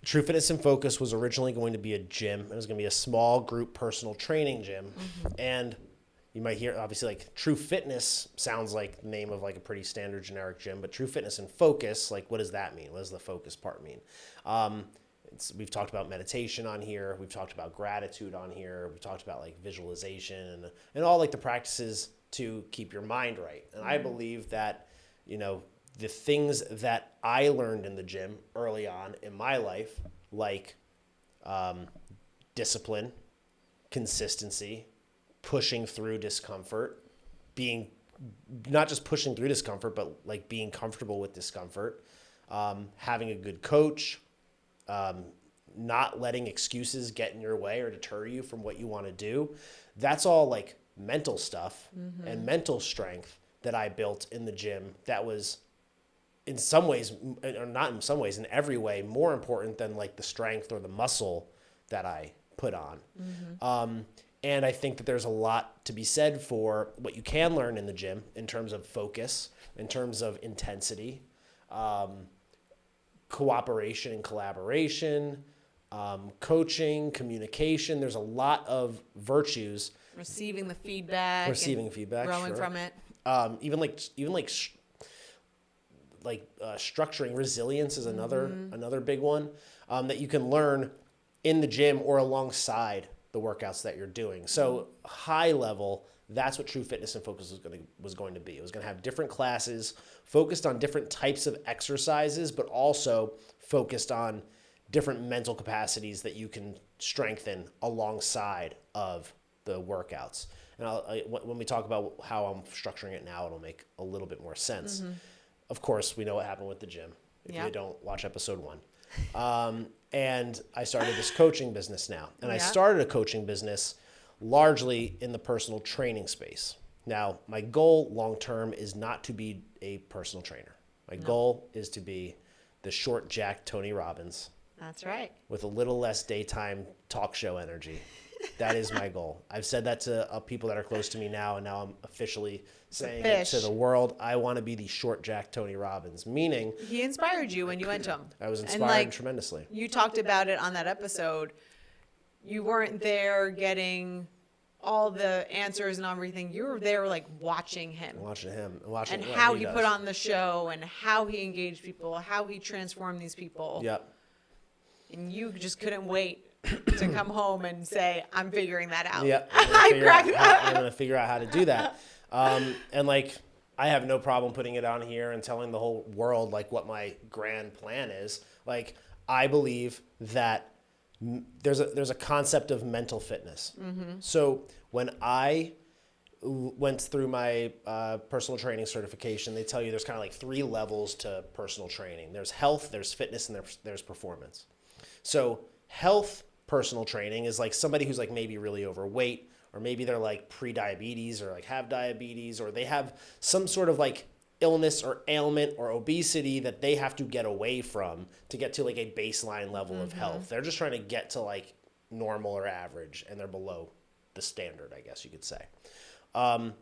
True Fitness and Focus was originally going to be a gym. It was going to be a small group personal training gym. And you might hear, obviously, like True Fitness sounds like the name of like a pretty standard generic gym, but True Fitness and Focus, like what does that mean? What does the focus part mean? We've talked about meditation on here. We've talked about gratitude on here. We've talked about like visualization and all like the practices to keep your mind right. And I believe that, the things that I learned in the gym early on in my life, like discipline, consistency, pushing through discomfort, being not just pushing through discomfort, but like being comfortable with discomfort, having a good coach, not letting excuses get in your way or deter you from what you want to do. That's all like mental stuff and mental strength that I built in the gym that was in some ways, or not in some ways, in every way more important than like the strength or the muscle that I put on. And I think that there's a lot to be said for what you can learn in the gym in terms of focus, in terms of intensity, cooperation and collaboration, coaching, communication. There's a lot of virtues. Receiving the feedback. Growing from it. Even structuring. Resilience is another big one that you can learn in the gym or alongside the workouts that you're doing. So high level, that's what True Fitness and Focus was going to be. It was going to have different classes focused on different types of exercises, but also focused on different mental capacities that you can strengthen alongside of the workouts. And when we talk about how I'm structuring it now, it'll make a little bit more sense. Of course, we know what happened with the gym. If you don't, watch episode 1. And I started this coaching business now. And I started a coaching business largely in the personal training space. Now, my goal long-term is not to be a personal trainer. My goal is to be the short, jacked Tony Robbins. That's right. With a little less daytime talk show energy. That is my goal. I've said that to people that are close to me now, and now I'm officially saying it to the world. I want to be the short, jacked Tony Robbins, meaning... He inspired you when you went to him. I was inspired tremendously. You talked about it on that episode. you weren't there getting all the answers and everything. You were there like watching him and and what how he does. put on the show and how he engaged people, how he transformed these people. Yep. And you just couldn't wait to come home and say, I'm figuring that out. Yep. I'm going to figure out how to do that. And like, I have no problem putting it on here and telling the whole world like what my grand plan is. Like, I believe that there's a concept of mental fitness. So when I went through my personal training certification, they tell you there's kind of like 3 levels to personal training. There's health, there's fitness, and there's performance. So health personal training is like somebody who's like maybe really overweight, or maybe they're like pre-diabetes or like have diabetes, or they have some sort of like illness or ailment or obesity that they have to get away from to get to like a baseline level of health. They're just trying to get to like normal or average, and they're below the standard, I guess you could say.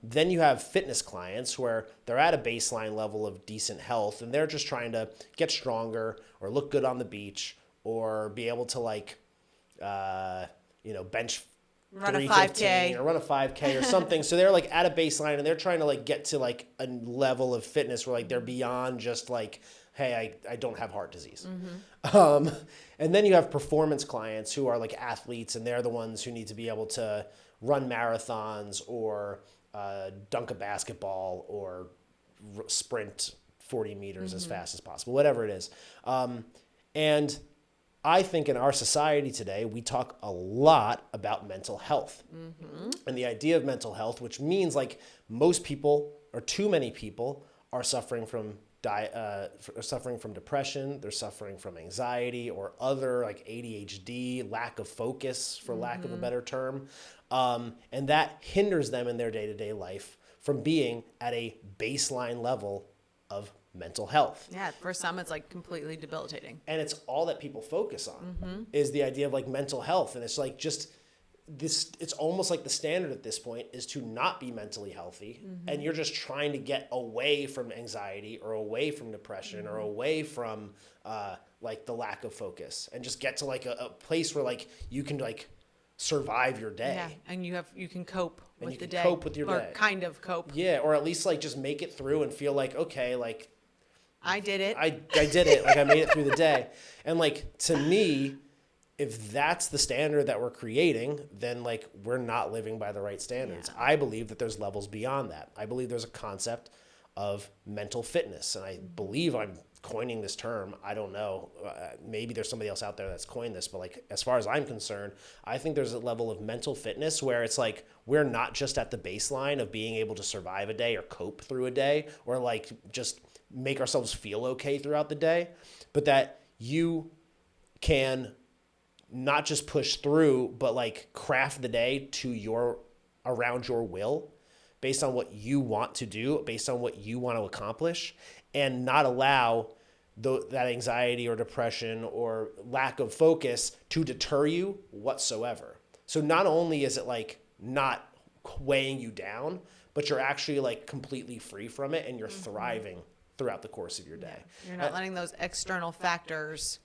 Then you have fitness clients where they're at a baseline level of decent health, and they're just trying to get stronger or look good on the beach or be able to like, bench Run a 315 5K. or run a 5K or something. So they're like at a baseline, and they're trying to like get to like a level of fitness where like they're beyond just like, hey, I don't have heart disease. And then you have performance clients who are like athletes, and they're the ones who need to be able to run marathons or dunk a basketball or sprint 40 meters as fast as possible, whatever it is. And I think in our society today, we talk a lot about mental health and the idea of mental health, which means like most people or too many people are suffering from depression. They're suffering from anxiety or other like ADHD, lack of focus, for lack of a better term. And that hinders them in their day-to-day life from being at a baseline level of mental health. Yeah, for some it's like completely debilitating. And it's all that people focus on is the idea of like mental health. And it's like just this, it's almost like the standard at this point is to not be mentally healthy. And you're just trying to get away from anxiety or away from depression or away from like the lack of focus, and just get to like a place where like you can like survive your day. Yeah, and you can cope And with you the can day. cope with your or day. kind of cope. Yeah, or at least like just make it through and feel like, okay, like I did it. I did it. Like I made it through the day. And like, to me, if that's the standard that we're creating, then like we're not living by the right standards. Yeah. I believe that there's levels beyond that. I believe there's a concept of mental fitness. And I believe I'm coining this term. I don't know. Maybe there's somebody else out there that's coined this, but like, as far as I'm concerned, I think there's a level of mental fitness where it's like, we're not just at the baseline of being able to survive a day or cope through a day or like just make ourselves feel okay throughout the day, but that you can not just push through, but like craft the day to around your will, based on what you want to do, based on what you want to accomplish, and not allow that anxiety or depression or lack of focus to deter you whatsoever. So not only is it like not weighing you down, but you're actually like completely free from it, and you're thriving throughout the course of your day. You're not letting those external factors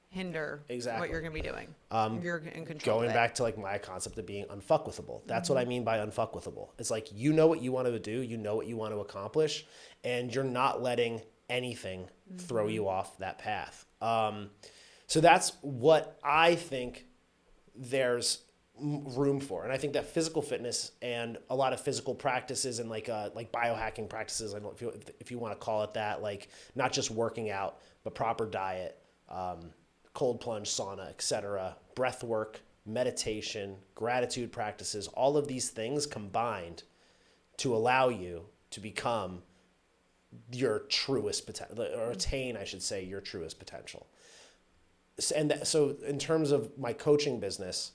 hinder Exactly. what you're going to be doing. You're in control Going of it. back to like my concept of being unfuckwithable. That's what I mean by unfuckwithable. It's like, you know what you want to do, you know what you want to accomplish, and you're not letting anything throw you off that path. So that's what I think there's room for. And I think that physical fitness and a lot of physical practices and like biohacking practices, I don't know if you want to call it that, like not just working out, but proper diet, cold plunge, sauna, etc., breath work, meditation, gratitude practices, all of these things combined to allow you to become your truest potential, or attain, I should say, your truest potential. And so in terms of my coaching business,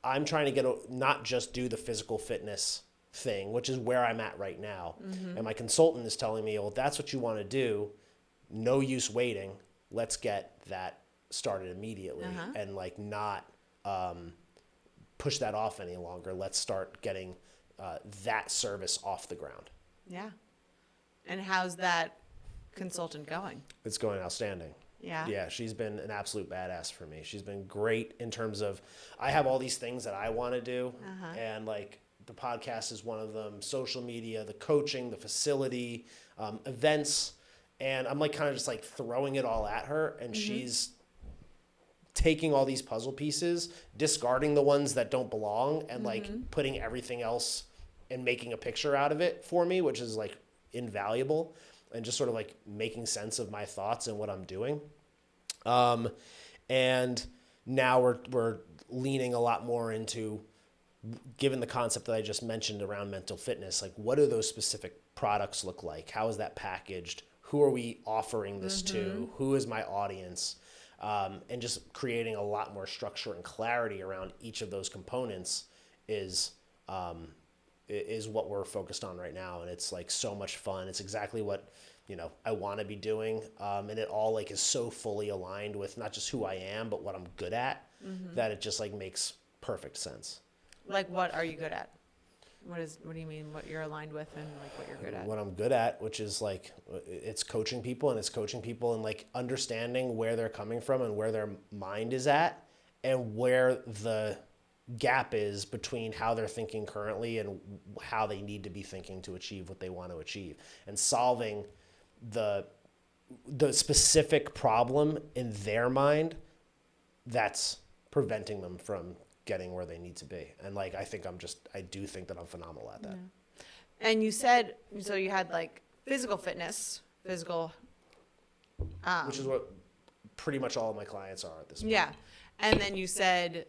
I'm trying to not just do the physical fitness thing, which is where I'm at right now. And my consultant is telling me, well, if that's what you want to do, no use waiting. Let's get that started immediately and like not push that off any longer. Let's start getting that service off the ground. Yeah. And how's that consultant going? It's going outstanding. Yeah. Yeah, she's been an absolute badass for me. She's been great in terms of, I have all these things that I want to do, and like the podcast is one of them, social media, the coaching, the facility, events, and I'm like kind of just like throwing it all at her, and she's taking all these puzzle pieces, discarding the ones that don't belong, and like putting everything else and making a picture out of it for me, which is like invaluable, and just sort of like making sense of my thoughts and what I'm doing. And now we're leaning a lot more into, given the concept that I just mentioned around mental fitness, like what do those specific products look like? How is that packaged? Who are we offering this to? Who is my audience? And just creating a lot more structure and clarity around each of those components is what we're focused on right now. And it's like so much fun. It's exactly what, I want to be doing. And it all like is so fully aligned with not just who I am, but what I'm good at, that it just like makes perfect sense. Like, what are you good at? What do you mean what you're aligned with and like what you're good at? What I'm good at, which is like, it's coaching people and like understanding where they're coming from and where their mind is at and where the gap is between how they're thinking currently and how they need to be thinking to achieve what they want to achieve, and solving the specific problem in their mind that's preventing them from getting where they need to be. And like, I do think that I'm phenomenal at that. Yeah. And you said, so you had like physical fitness, which is what pretty much all of my clients are at this point. Yeah. And then you said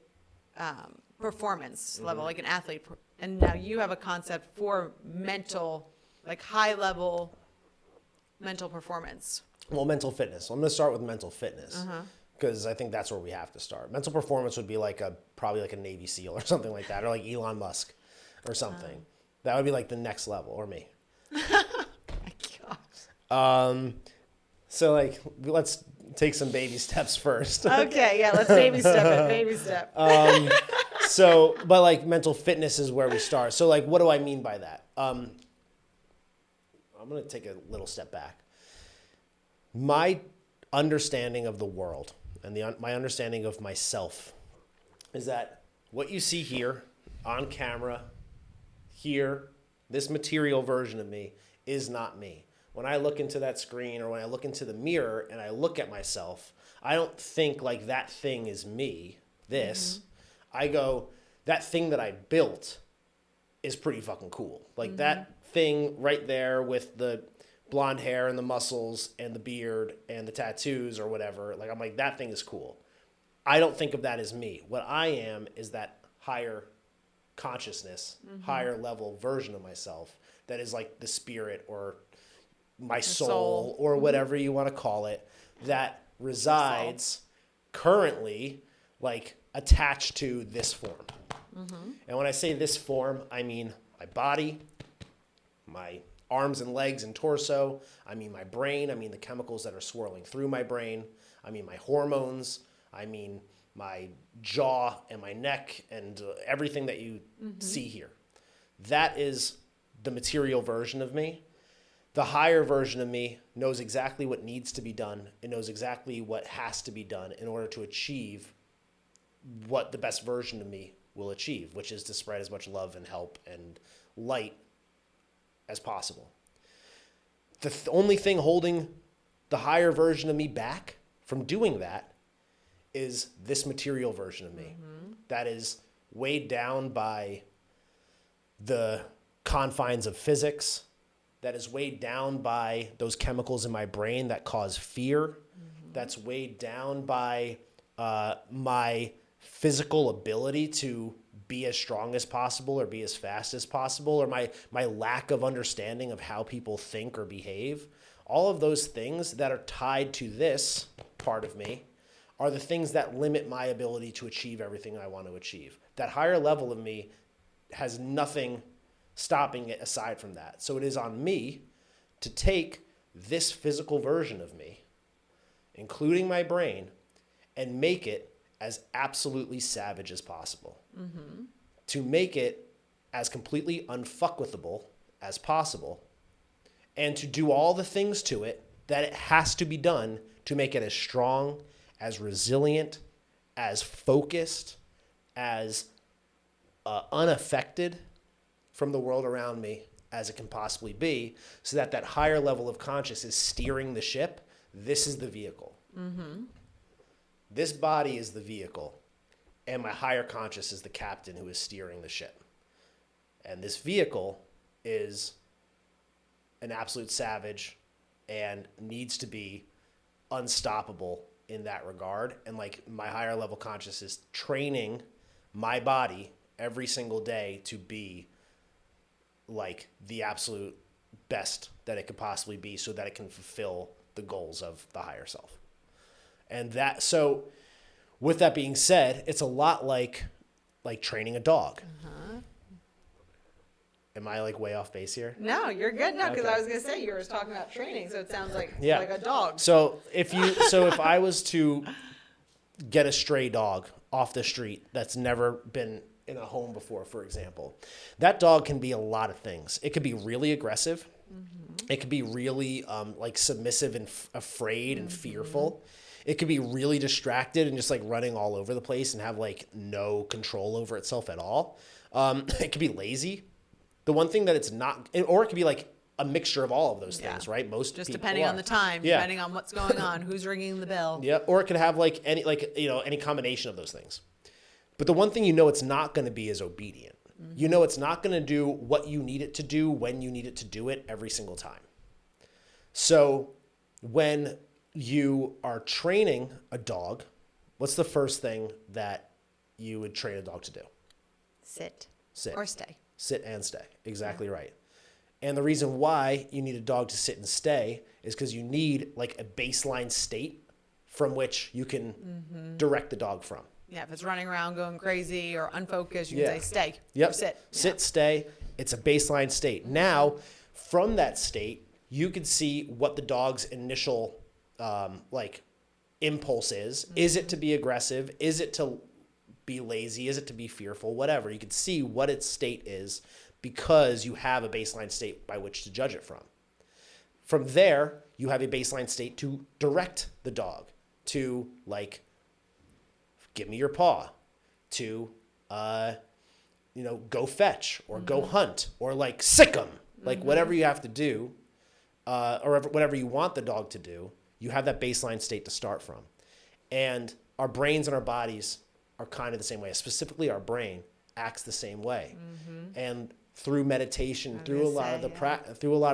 performance level, like an athlete. And now you have a concept for mental, like high level mental performance. Well, mental fitness. I'm going to start with mental fitness because I think that's where we have to start. Mental performance would be like probably like a Navy SEAL or something like that, or like Elon Musk or something. That would be like the next level, or me. My gosh. So like, let's take some baby steps first. Okay, yeah, let's baby step it, baby step. But like mental fitness is where we start. So like, what do I mean by that? I'm going to take a little step back. My understanding of the world and my understanding of myself is that what you see here on camera, here, this material version of me is not me. When I look into that screen or when I look into the mirror and I look at myself, I don't think like that thing is me, this. I go, that thing that I built is pretty fucking cool. Like that thing right there with the blonde hair and the muscles and the beard and the tattoos or whatever. Like, I'm like, that thing is cool. I don't think of that as me. What I am is that higher consciousness, higher level version of myself that is like the spirit or my soul or whatever you want to call it, that resides currently like attached to this form. And when I say this form, I mean my body, my arms and legs and torso. I mean my brain. I mean the chemicals that are swirling through my brain. I mean my hormones. I mean my jaw and my neck and everything that you see here. That is the material version of me. The higher version of me knows exactly what needs to be done. It knows exactly what has to be done in order to achieve what the best version of me will achieve, which is to spread as much love and help and light as possible. The only thing holding the higher version of me back from doing that is this material version of me that is weighed down by the confines of physics, that is weighed down by those chemicals in my brain that cause fear, that's weighed down by my physical ability to be as strong as possible or be as fast as possible, or my lack of understanding of how people think or behave. All of those things that are tied to this part of me are the things that limit my ability to achieve everything I want to achieve. That higher level of me has nothing stopping it aside from that. So it is on me to take this physical version of me, including my brain, and make it as absolutely savage as possible. To make it as completely unfuckwithable as possible, and to do all the things to it that it has to be done to make it as strong, as resilient, as focused, as unaffected from the world around me as it can possibly be, so that that higher level of conscious is steering the ship. This is the vehicle. This body is the vehicle, and my higher conscious is the captain who is steering the ship. And this vehicle is an absolute savage and needs to be unstoppable in that regard. And like my higher level conscious is training my body every single day to be like the absolute best that it could possibly be, so that it can fulfill the goals of the higher self. And that, so with that being said, it's a lot like training a dog. Am I like way off base here? No, you're good. No, because Okay. I was gonna say you were talking about training, so it sounds like Yeah. like a dog. So if I was to get a stray dog off the street that's never been in a home before, for example, that dog can be a lot of things. It could be really aggressive. It could be really like submissive and afraid and fearful. It could be really distracted and just like running all over the place and have like no control over itself at all. It could be lazy. The one thing that it's not, or it could be like a mixture of all of those things, Yeah. right? Most Just people depending on are. the time, Yeah. depending on what's going on, who's ringing the bell. Yeah, or it could have like any combination of those things. But the one thing you know it's not going to be is obedient. You know it's not going to do what you need it to do when you need it to do it every single time. So when you are training a dog, what's the first thing that you would train a dog to do? Sit. Sit. Or stay. Sit and stay. Exactly right. And the reason why you need a dog to sit and stay is because you need like a baseline state from which you can direct the dog from. Yeah, if it's running around going crazy or unfocused, you Yeah. can say stay. Yep. Or sit. Sit, stay. It's a baseline state. Now, from that state, you can see what the dog's initial like impulse is. Is it to be aggressive? Is it to be lazy? Is it to be fearful? Whatever. You can see what its state is because you have a baseline state by which to judge it from. From there, you have a baseline state to direct the dog to like, give me your paw, to go fetch or go hunt or like sick 'em, like whatever you have to do, or whatever you want the dog to do. You have that baseline state to start from. And our brains and our bodies are kind of the same way. Specifically, our brain acts the same way. And through meditation, through a lot of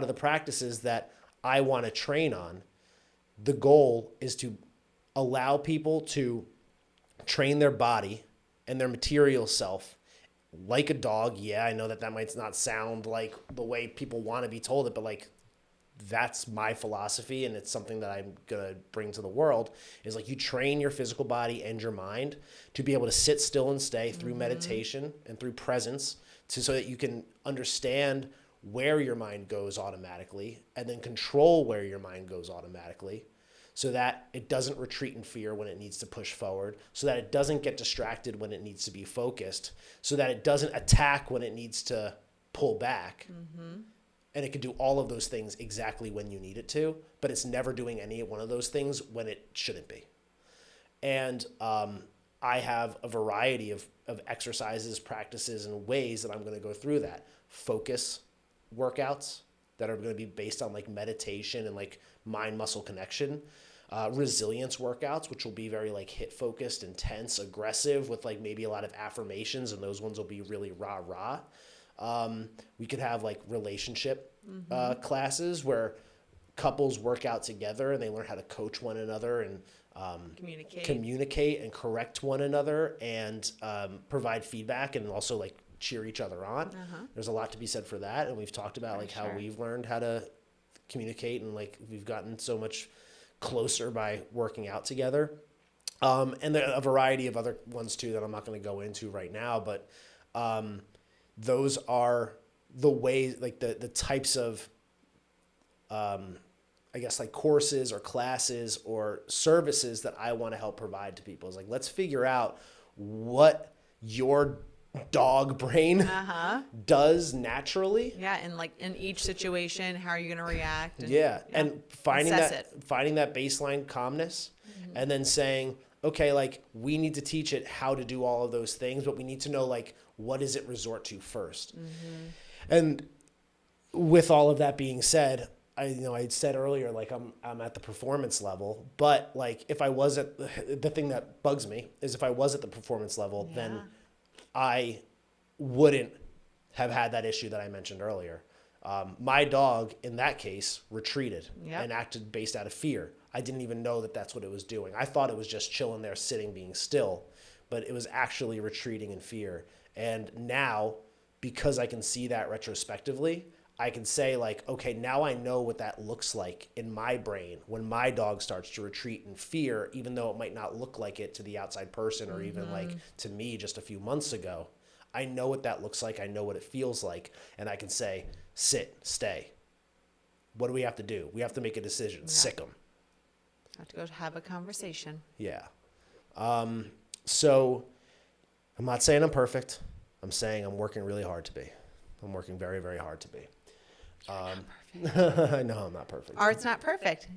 the practices that I want to train on, the goal is to allow people to train their body and their material self like a dog. Yeah, I know that might not sound like the way people want to be told it, but like that's my philosophy, and it's something that I'm going to bring to the world, is like you train your physical body and your mind to be able to sit still and stay through meditation and through presence so that you can understand where your mind goes automatically and then control where your mind goes automatically so that it doesn't retreat in fear when it needs to push forward, so that it doesn't get distracted when it needs to be focused, so that it doesn't attack when it needs to pull back. And it can do all of those things exactly when you need it to, but it's never doing any one of those things when it shouldn't be. And I have a variety of exercises, practices, and ways that I'm going to go through that. Focus workouts that are going to be based on like meditation and like mind-muscle connection. Resilience workouts, which will be very like hit-focused, intense, aggressive with like maybe a lot of affirmations, and those ones will be really rah-rah. We could have like relationship classes where couples work out together and they learn how to coach one another and communicate and correct one another and provide feedback and also like cheer each other on. There's a lot to be said for that, and we've talked about like how we've learned how to communicate, and like we've gotten so much closer by working out together. And there are a variety of other ones too that I'm not going to go into right now, but those are the ways, like the types of, I guess like courses or classes or services that I want to help provide to people. Is like, let's figure out what your dog brain does naturally. Yeah, and like in each situation, how are you going to react? And finding Assess that baseline calmness, and then saying, okay, like we need to teach it how to do all of those things, but we need to know like what does it resort to first. And with all of that being said, I said earlier, like I'm at the performance level, but like if I was at the thing that bugs me is if I was at the performance level, then I wouldn't have had that issue that I mentioned earlier. My dog in that case retreated and acted based out of fear. I didn't even know that that's what it was doing. I thought it was just chilling there, sitting, being still, but it was actually retreating in fear. And now, because I can see that retrospectively, I can say like, okay, now I know what that looks like in my brain when my dog starts to retreat in fear, even though it might not look like it to the outside person or even like to me just a few months ago. I know what that looks like. I know what it feels like. And I can say, sit, stay. What do we have to do? We have to make a decision. Sick them. Have to go have a conversation. Yeah. So I'm not saying I'm perfect. I'm saying I'm working really hard to be. I'm working very, very hard to be. I know I'm not perfect. Art's not perfect.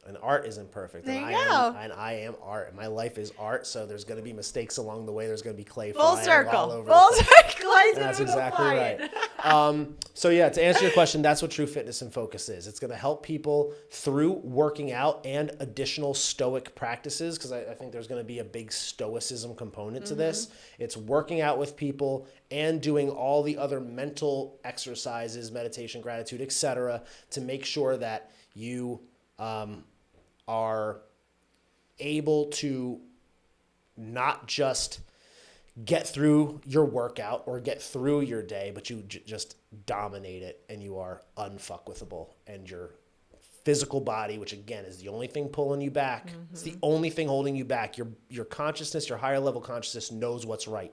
And art isn't perfect. There and you go. I am art. My life is art, so there's going to be mistakes along the way. There's going to be clay Full flying circle. all over Full the place. circle. I said That's it was exactly flying. right. So yeah, to answer your question, that's what True Fitness and Focus is. It's going to help people through working out and additional stoic practices, because I think there's going to be a big stoicism component to this. It's working out with people and doing all the other mental exercises, meditation, gratitude, etc., to make sure that you are able to not just get through your workout or get through your day, but you just dominate it and you are unfuckwithable. And your physical body, which again is the only thing pulling you back, it's the only thing holding you back. Your consciousness, your higher level consciousness knows what's right.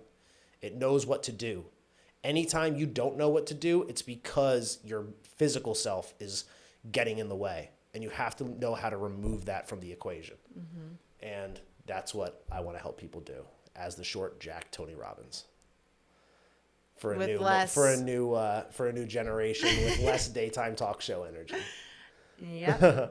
It knows what to do. Anytime you don't know what to do, it's because your physical self is getting in the way. And you have to know how to remove that from the equation. And that's what I want to help people do as the short Jack Tony Robbins. For a new generation with less daytime talk show energy. Yeah.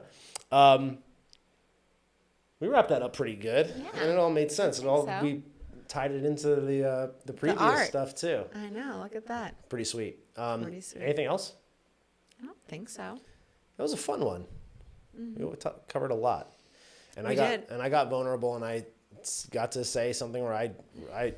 We wrapped that up pretty good. Yeah. And it all made sense. We tied it into the previous art stuff too. I know. Look at that. Pretty sweet. Pretty sweet. Anything else? I don't think so. That was a fun one. We covered a lot, and We did. I got vulnerable, and I got to say something where I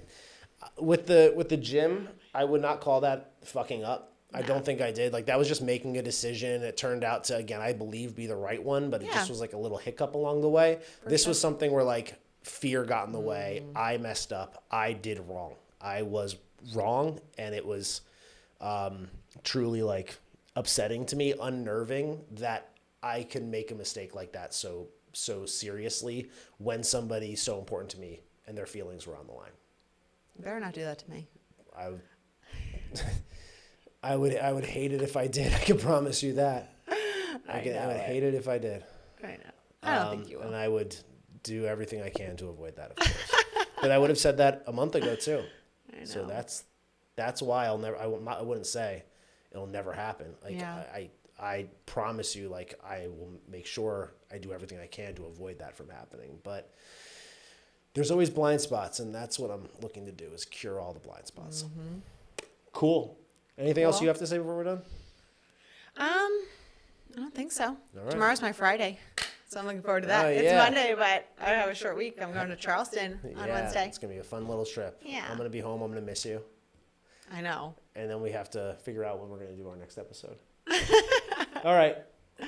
with the gym, I would not call that fucking up. I don't think I did. Like that was just making a decision. It turned out to, again, I believe be the right one, but it just was like a little hiccup along the way. This was something where like fear got in the way. I messed up. I did wrong. I was wrong, and it was truly like upsetting to me, unnerving that I can make a mistake like that so seriously when somebody so important to me and their feelings were on the line. You better not do that to me. I would hate it if I did. I can promise you that. I would hate it if I did. I know. I don't think you will. And I would do everything I can to avoid that, of course. But I would have said that a month ago too. I know. So that's why I wouldn't say it'll never happen. Like I promise you, like I will make sure I do everything I can to avoid that from happening. But there's always blind spots, and that's what I'm looking to do is cure all the blind spots. Cool. Anything else you have to say before we're done? I don't think so. All right. Tomorrow's my Friday, so I'm looking forward to that. Oh, It's yeah. Monday, but I have a short week. I'm going to Charleston on Wednesday. It's gonna be a fun little trip. Yeah. I'm gonna be home. I'm gonna miss you, I know. and then we have to figure out when we're gonna do our next episode. All right,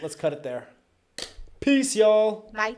let's cut it there. Peace, y'all. Bye.